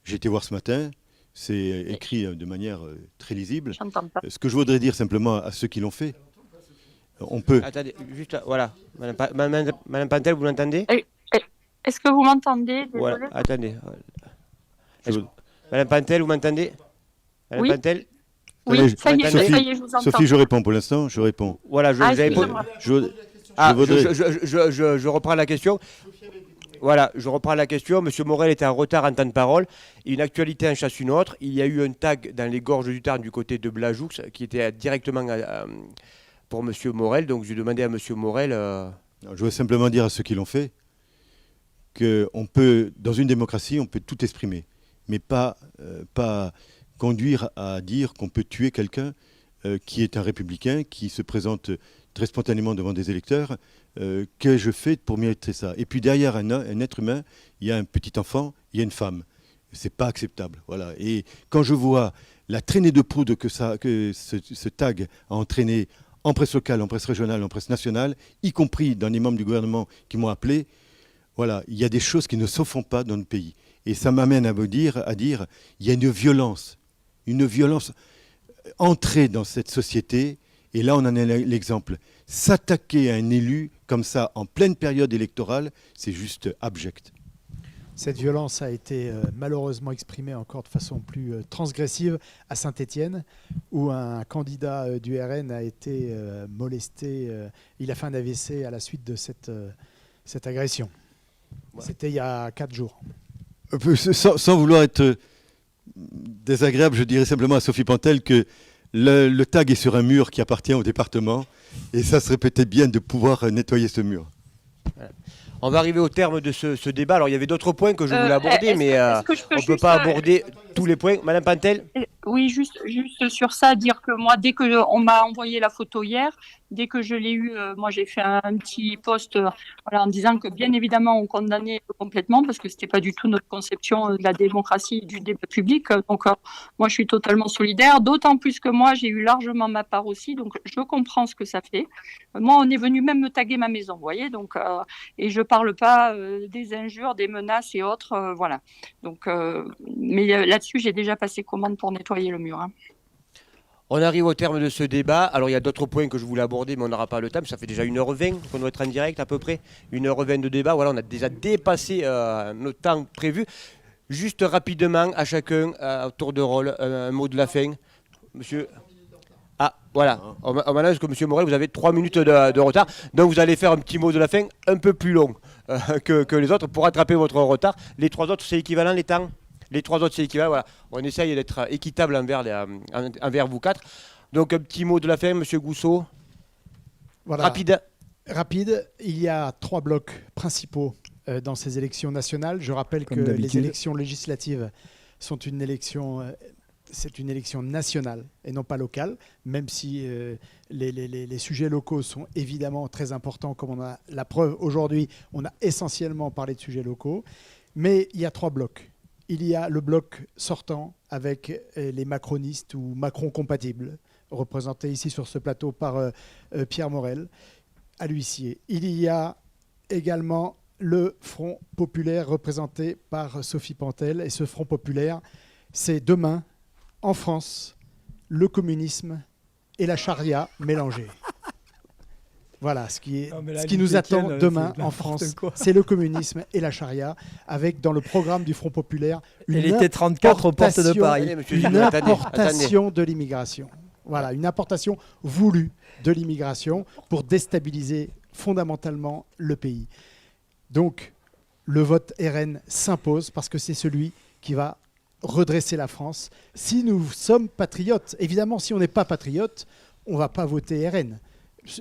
J'ai été voir ce matin. C'est écrit de manière très lisible. J'entends pas. Ce que je voudrais dire simplement à ceux qui l'ont fait, on peut. Attendez, juste voilà. Madame Pantel, vous l'entendez? Est-ce que vous m'entendez? Voilà, attendez. Madame Pantel, vous m'entendez? Madame Oui. Pantel? Oui, ça y est, Sophie, je vous entends. Sophie, je réponds pour l'instant, je réponds. Voilà, Ah, voudrais- je reprends la question. Voilà, je reprends la question. Monsieur Morel était en retard en temps de parole. Une actualité en chasse une autre. Il y a eu un tag dans les gorges du Tarn du côté de Blajoux qui était directement pour Monsieur Morel. Donc, je demandais à Monsieur Morel. Je veux simplement dire à ceux qui l'ont fait que on peut, dans une démocratie, on peut tout exprimer, mais pas conduire à dire qu'on peut tuer quelqu'un qui est un républicain, qui se présente très spontanément devant des électeurs. Qu'ai-je fait pour mériter ça? Et puis derrière un être humain, il y a un petit enfant, il y a une femme. C'est pas acceptable. Voilà. Et quand je vois la traînée de poudre que ce tag a entraîné en presse locale, en presse régionale, en presse nationale, y compris dans les membres du gouvernement qui m'ont appelé, voilà, il y a des choses qui ne se font pas dans le pays. Et ça m'amène à dire, il y a une violence entrée dans cette société. Et là, on en a l'exemple. S'attaquer à un élu comme ça en pleine période électorale, c'est juste abject. Cette violence a été malheureusement exprimée encore de façon plus transgressive à Saint-Étienne, où un candidat du RN a été molesté. Il a fait un AVC à la suite de cette agression. Ouais. C'était il y a 4 jours. Sans vouloir être désagréable, je dirais simplement à Sophie Pantel que le tag est sur un mur qui appartient au département, et ça serait peut-être bien de pouvoir nettoyer ce mur. Voilà. On va arriver au terme de ce débat. Alors, il y avait d'autres points que je voulais aborder, mais on ne peut pas aborder tous les points. Madame Pantel? Oui, juste sur ça, dire que moi, dès qu'on m'a envoyé la photo hier, dès que je l'ai eu, moi, j'ai fait un petit post voilà, en disant que, bien évidemment, on condamnait complètement parce que ce n'était pas du tout notre conception de la démocratie et du débat public. Donc, moi, je suis totalement solidaire, d'autant plus que moi, j'ai eu largement ma part aussi. Donc, je comprends ce que ça fait. Moi, on est venu même me taguer ma maison, vous voyez. Donc, et je ne parle pas des injures, des menaces et autres. Voilà. Donc, mais là-dessus, j'ai déjà passé commande pour nettoyer le mur. Hein. On arrive au terme de ce débat. Alors, il y a d'autres points que je voulais aborder, mais on n'aura pas le temps. Ça fait déjà 1h20 qu'on doit être en direct, à peu près. 1h20 de débat. Voilà, on a déjà dépassé notre temps prévu. Juste rapidement, à chacun, à tour de rôle, un mot de la fin. Monsieur... Ah, voilà. On m'annonce que Monsieur Morel, vous avez 3 minutes de retard. Donc, vous allez faire un petit mot de la fin un peu plus long que les autres pour rattraper votre retard. Les 3 autres, c'est équivalent, les temps? Les 3 autres, c'est équivalent. Voilà. On essaye d'être équitable envers vous 4. Donc, un petit mot de la fin, Monsieur Gousseau. Voilà. Rapide. Il y a 3 blocs principaux dans ces élections nationales. Je rappelle que les élections législatives sont une élection... c'est une élection nationale et non pas locale, même si les sujets locaux sont évidemment très importants, comme on a la preuve aujourd'hui. On a essentiellement parlé de sujets locaux, mais il y a 3 blocs. Il y a le bloc sortant avec les macronistes ou Macron compatibles, représentés ici sur ce plateau par Pierre Morel à l'huissier. Il y a également le Front populaire représenté par Sophie Pantel. Et ce Front populaire, c'est demain, en France, le communisme et la charia mélangés. Voilà, ce qui nous attend demain en France, c'est le communisme et la charia, avec dans le programme du Front populaire une importation de l'immigration. Voilà, une importation voulue de l'immigration pour déstabiliser fondamentalement le pays. Donc, le vote RN s'impose parce que c'est celui qui va redresser la France. Si nous sommes patriotes, évidemment, si on n'est pas patriote, on ne va pas voter RN.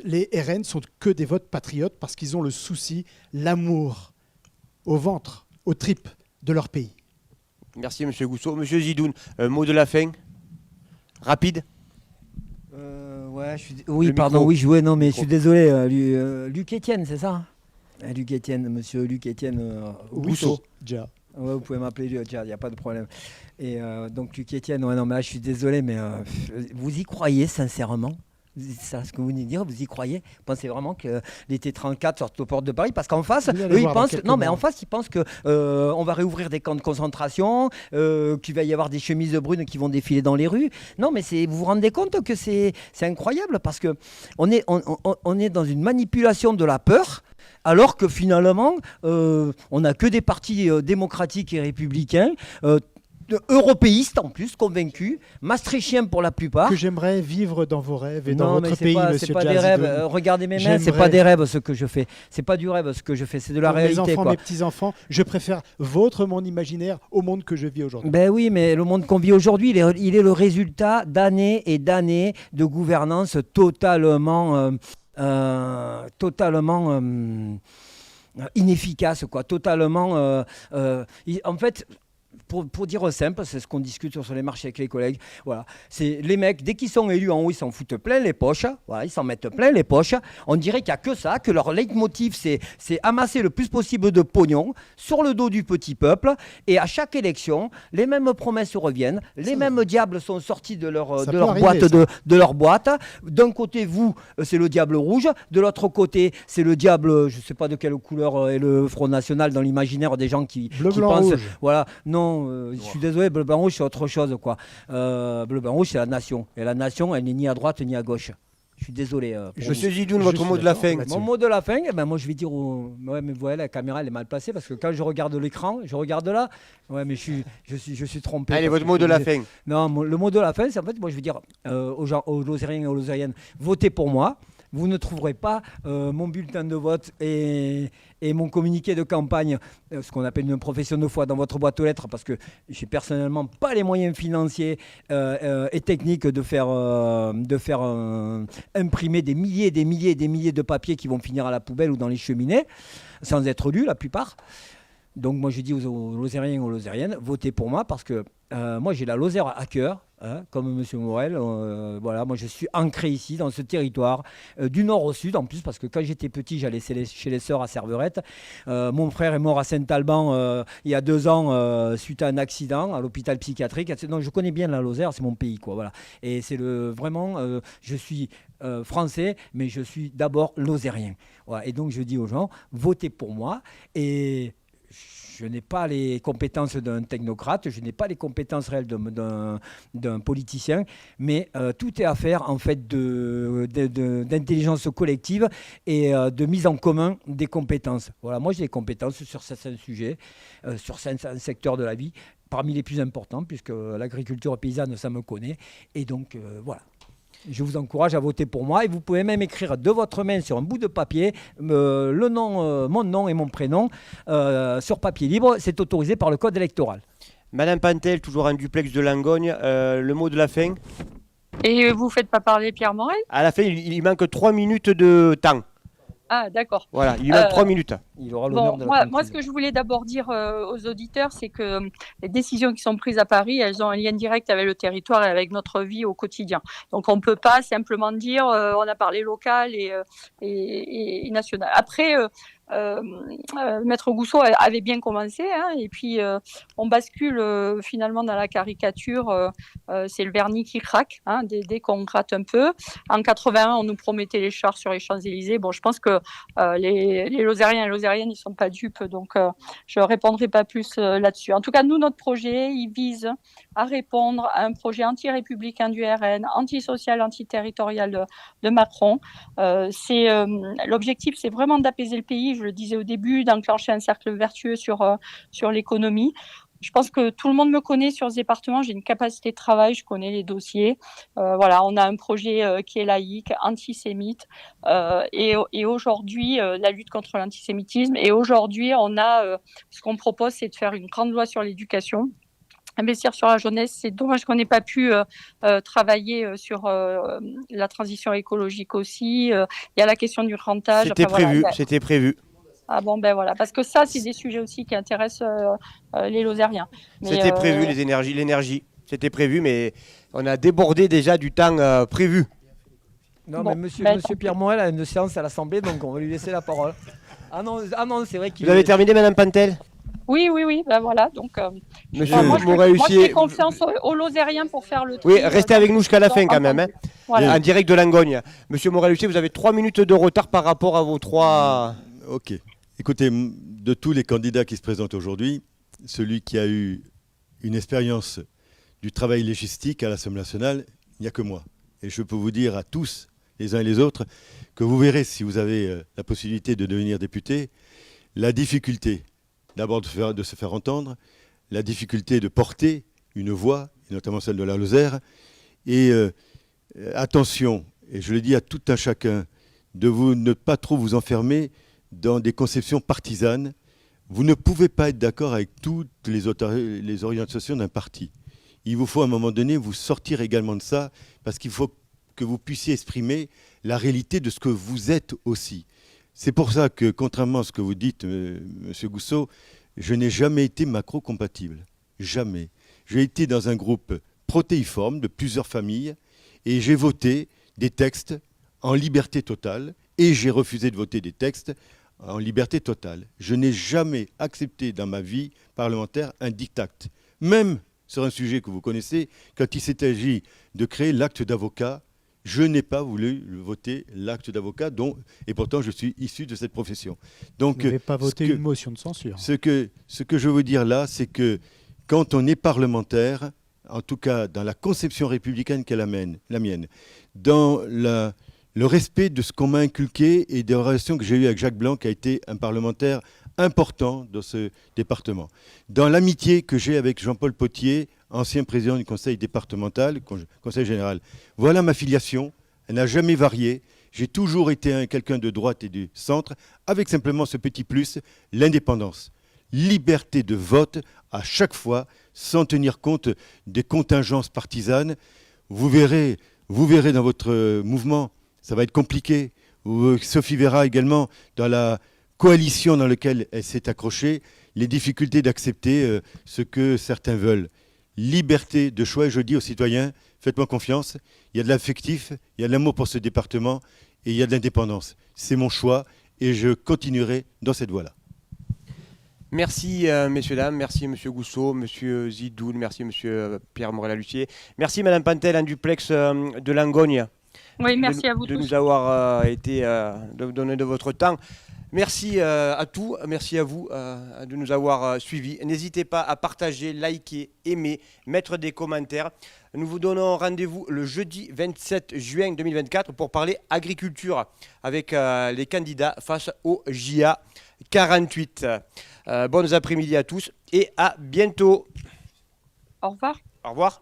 Les RN sont que des votes patriotes parce qu'ils ont le souci, l'amour au ventre, aux tripes de leur pays. Merci, M. Gousseau. M. Zidoun, mot de la fin, rapide. Ouais, je suis désolé. Luc Etienne, c'est ça? Luc Etienne, monsieur Luc Etienne Gousseau. Ouais, vous pouvez m'appeler il n'y a pas de problème. Et donc Luc Etienne, mais là je suis désolé, mais vous y croyez sincèrement? C'est ce que vous venez de dire, vous y croyez? Vous pensez vraiment que les T34 sortent aux portes de Paris? Parce qu'en face, eux, ils pensent... Non, mais en face, ils pensent qu'on va réouvrir des camps de concentration, qu'il va y avoir des chemises brunes qui vont défiler dans les rues. Non, mais vous vous rendez compte que c'est incroyable parce qu'on est dans une manipulation de la peur, alors que finalement, on n'a que des partis démocratiques et républicains. européistes en plus, convaincus, maastrichtiens pour la plupart. Que j'aimerais vivre dans vos rêves et dans Non, mais votre c'est pays, pas, monsieur c'est pas des rêves. Jazz. Regardez mes mains, c'est J'aimerais- pas des rêves ce que je fais. C'est pas du rêve ce que je fais, c'est de la Pour mes réalité. enfants, Quoi. mes petits-enfants, je préfère votre monde imaginaire au monde que je vis aujourd'hui. Ben oui, mais le monde qu'on vit aujourd'hui, il est le résultat d'années et d'années de gouvernance totalement inefficace, quoi. Totalement. En fait. Pour dire simple, c'est ce qu'on discute sur les marchés avec les collègues. Voilà. C'est les mecs, dès qu'ils sont élus en haut, ils s'en foutent plein les poches. Voilà, ils s'en mettent plein les poches. On dirait qu'il n'y a que ça, que leur leitmotiv, c'est amasser le plus possible de pognon sur le dos du petit peuple. Et à chaque élection, les mêmes promesses reviennent. Les mêmes diables sont sortis de leur Ça de peut leur arriver, boîte ça. de leur boîte. D'un côté, vous, c'est le diable rouge. De l'autre côté, c'est le diable, je ne sais pas de quelle couleur est le Front National dans l'imaginaire des gens qui Bleu, blanc, pensent. rouge. Voilà, non, je suis désolé, bleu, blanc, rouge, c'est autre chose, quoi. Bleu, blanc, rouge, c'est la nation. Et la nation, elle n'est ni à droite ni à gauche. Je suis désolé. Pour Monsieur vous. Zidoun, Je votre suis mot de la d'accord fin. là-dessus. Mon mot de la fin, eh ben moi je vais dire ouais, mais voilà, la caméra elle est mal placée parce que quand je regarde l'écran, je regarde là. Ouais, mais je suis trompé. Allez, parce votre que mot je de la disais- fin. Non, le mot de la fin, c'est en fait, moi je veux dire aux gens, aux Lozériens et aux Lozériennes, votez pour moi. Vous ne trouverez pas mon bulletin de vote et mon communiqué de campagne, ce qu'on appelle une profession de foi, dans votre boîte aux lettres, parce que j'ai personnellement pas les moyens financiers et techniques de faire imprimer des milliers et des milliers et des milliers de papiers qui vont finir à la poubelle ou dans les cheminées, sans être lus la plupart. Donc moi je dis aux Lozériens et aux Lozériennes, votez pour moi parce que moi j'ai la Lozère à cœur, hein, comme M. Morel. Voilà, moi je suis ancré ici dans ce territoire, du nord au sud en plus, parce que quand j'étais petit j'allais chez les sœurs à Serverette. Mon frère est mort à Saint-Alban il y a 2 ans suite à un accident à l'hôpital psychiatrique. Donc je connais bien la Lozère, c'est mon pays, quoi. Voilà. Et c'est vraiment, je suis français, mais je suis d'abord lozérien. Voilà. Et donc je dis aux gens, votez pour moi. Et je n'ai pas les compétences d'un technocrate, je n'ai pas les compétences réelles d'un politicien, mais tout est à faire en fait d'intelligence collective et de mise en commun des compétences. Voilà, moi j'ai des compétences sur certains sujets, sur certains secteurs de la vie, parmi les plus importants, puisque l'agriculture paysanne, ça me connaît. Et donc voilà. Je vous encourage à voter pour moi et vous pouvez même écrire de votre main sur un bout de papier le nom, mon nom et mon prénom sur papier libre. C'est autorisé par le code électoral. Madame Pantel, toujours en duplex de Langogne, le mot de la fin. Et vous faites pas parler Pierre Morel? À la fin, il manque 3 minutes de temps. Ah, d'accord. Voilà, il lui manque 3 minutes. Il aura l'honneur Bon, de moi, la ce que je voulais d'abord dire aux auditeurs, c'est que les décisions qui sont prises à Paris, elles ont un lien direct avec le territoire et avec notre vie au quotidien. Donc, on ne peut pas simplement dire on a parlé local et national. Après, Maître Gousseau avait bien commencé, hein, et puis on bascule finalement dans la caricature. C'est le vernis qui craque, hein, dès qu'on gratte un peu. En 81, on nous promettait les chars sur les Champs-Élysées. Bon, je pense que les Lozériens et Lozériennes, ils sont pas dupes, donc je répondrai pas plus là-dessus. En tout cas, nous, notre projet, il vise à répondre à un projet anti-républicain du RN, antisocial, antiterritorial de Macron. L'objectif, c'est vraiment d'apaiser le pays. Je le disais au début, d'enclencher un cercle vertueux sur l'économie. Je pense que tout le monde me connaît sur ce département. J'ai une capacité de travail, je connais les dossiers. Voilà, on a un projet qui est laïque, antisémite, et aujourd'hui, la lutte contre l'antisémitisme. Et aujourd'hui, ce qu'on propose, c'est de faire une grande loi sur l'éducation. Investir sur la jeunesse, c'est dommage qu'on n'ait pas pu travailler sur la transition écologique aussi. Il y a la question du rentage. C'était prévu, voilà. c'était prévu. Ah bon, ben voilà, parce que ça, c'est des sujets aussi qui intéressent les Lozériens. C'était prévu, l'énergie. C'était prévu, mais on a débordé déjà du temps prévu. Non, Bon, mais monsieur ben, Pierre Morel a une séance à l'Assemblée, donc on va lui laisser la parole. Ah non, c'est vrai qu'il Vous avez terminé, Madame Pantel? Oui, ben voilà. Donc, Monsieur moi, je Morel-Huissier. fais confiance aux Lozériens pour faire le tri. Oui, restez avec nous jusqu'à la fin quand même, hein. Voilà. En direct de Langogne. Monsieur Morel-Huissier, vous avez 3 minutes de retard par rapport à vos 3... Ok. Écoutez, de tous les candidats qui se présentent aujourd'hui, celui qui a eu une expérience du travail légistique à l'Assemblée nationale, il n'y a que moi. Et je peux vous dire à tous, les uns et les autres, que vous verrez, si vous avez la possibilité de devenir député, la difficulté d'abord de se faire entendre, la difficulté de porter une voix, et notamment celle de la Lozère. Et attention, et je le dis à tout un chacun, de vous ne pas trop vous enfermer dans des conceptions partisanes. Vous ne pouvez pas être d'accord avec toutes les orientations d'un parti. Il vous faut à un moment donné vous sortir également de ça, parce qu'il faut que vous puissiez exprimer la réalité de ce que vous êtes aussi. C'est pour ça que, contrairement à ce que vous dites, Monsieur Gousseau, je n'ai jamais été macro-compatible. Jamais. J'ai été dans un groupe protéiforme de plusieurs familles et j'ai voté des textes en liberté totale et j'ai refusé de voter des textes en liberté totale. Je n'ai jamais accepté dans ma vie parlementaire un diktat. Même sur un sujet que vous connaissez, quand il s'est agi de créer l'acte d'avocat, je n'ai pas voulu voter l'acte d'avocat, et pourtant je suis issu de cette profession. Donc, vous n'avez pas voté une motion de censure. Ce que je veux dire là, c'est que quand on est parlementaire, en tout cas dans la conception républicaine qu'est la mienne, dans le respect de ce qu'on m'a inculqué et des relations que j'ai eues avec Jacques Blanc, qui a été un parlementaire important dans ce département, dans l'amitié que j'ai avec Jean-Paul Potier, ancien président du conseil départemental, conseil général. Voilà ma filiation, elle n'a jamais varié. J'ai toujours été quelqu'un de droite et du centre, avec simplement ce petit plus, l'indépendance. Liberté de vote à chaque fois, sans tenir compte des contingences partisanes. Vous verrez dans votre mouvement, ça va être compliqué. Sophie verra également dans la coalition dans laquelle elle s'est accrochée, les difficultés d'accepter ce que certains veulent. Liberté de choix, et je dis aux citoyens, faites-moi confiance, il y a de l'affectif, il y a de l'amour pour ce département et il y a de l'indépendance. C'est mon choix et je continuerai dans cette voie-là. Merci messieurs, dames, merci monsieur Gousseau, monsieur Zidoul, merci monsieur Pierre Morella-Lucier, merci madame Pantel en duplex de Langogne. Oui, merci à vous de tous. nous avoir de donner de votre temps. Merci à tous, merci à vous de nous avoir suivis. N'hésitez pas à partager, liker, aimer, mettre des commentaires. Nous vous donnons rendez-vous le jeudi 27 juin 2024 pour parler agriculture avec les candidats face au JA 48. Bons après-midi à tous et à bientôt. Au revoir. Au revoir.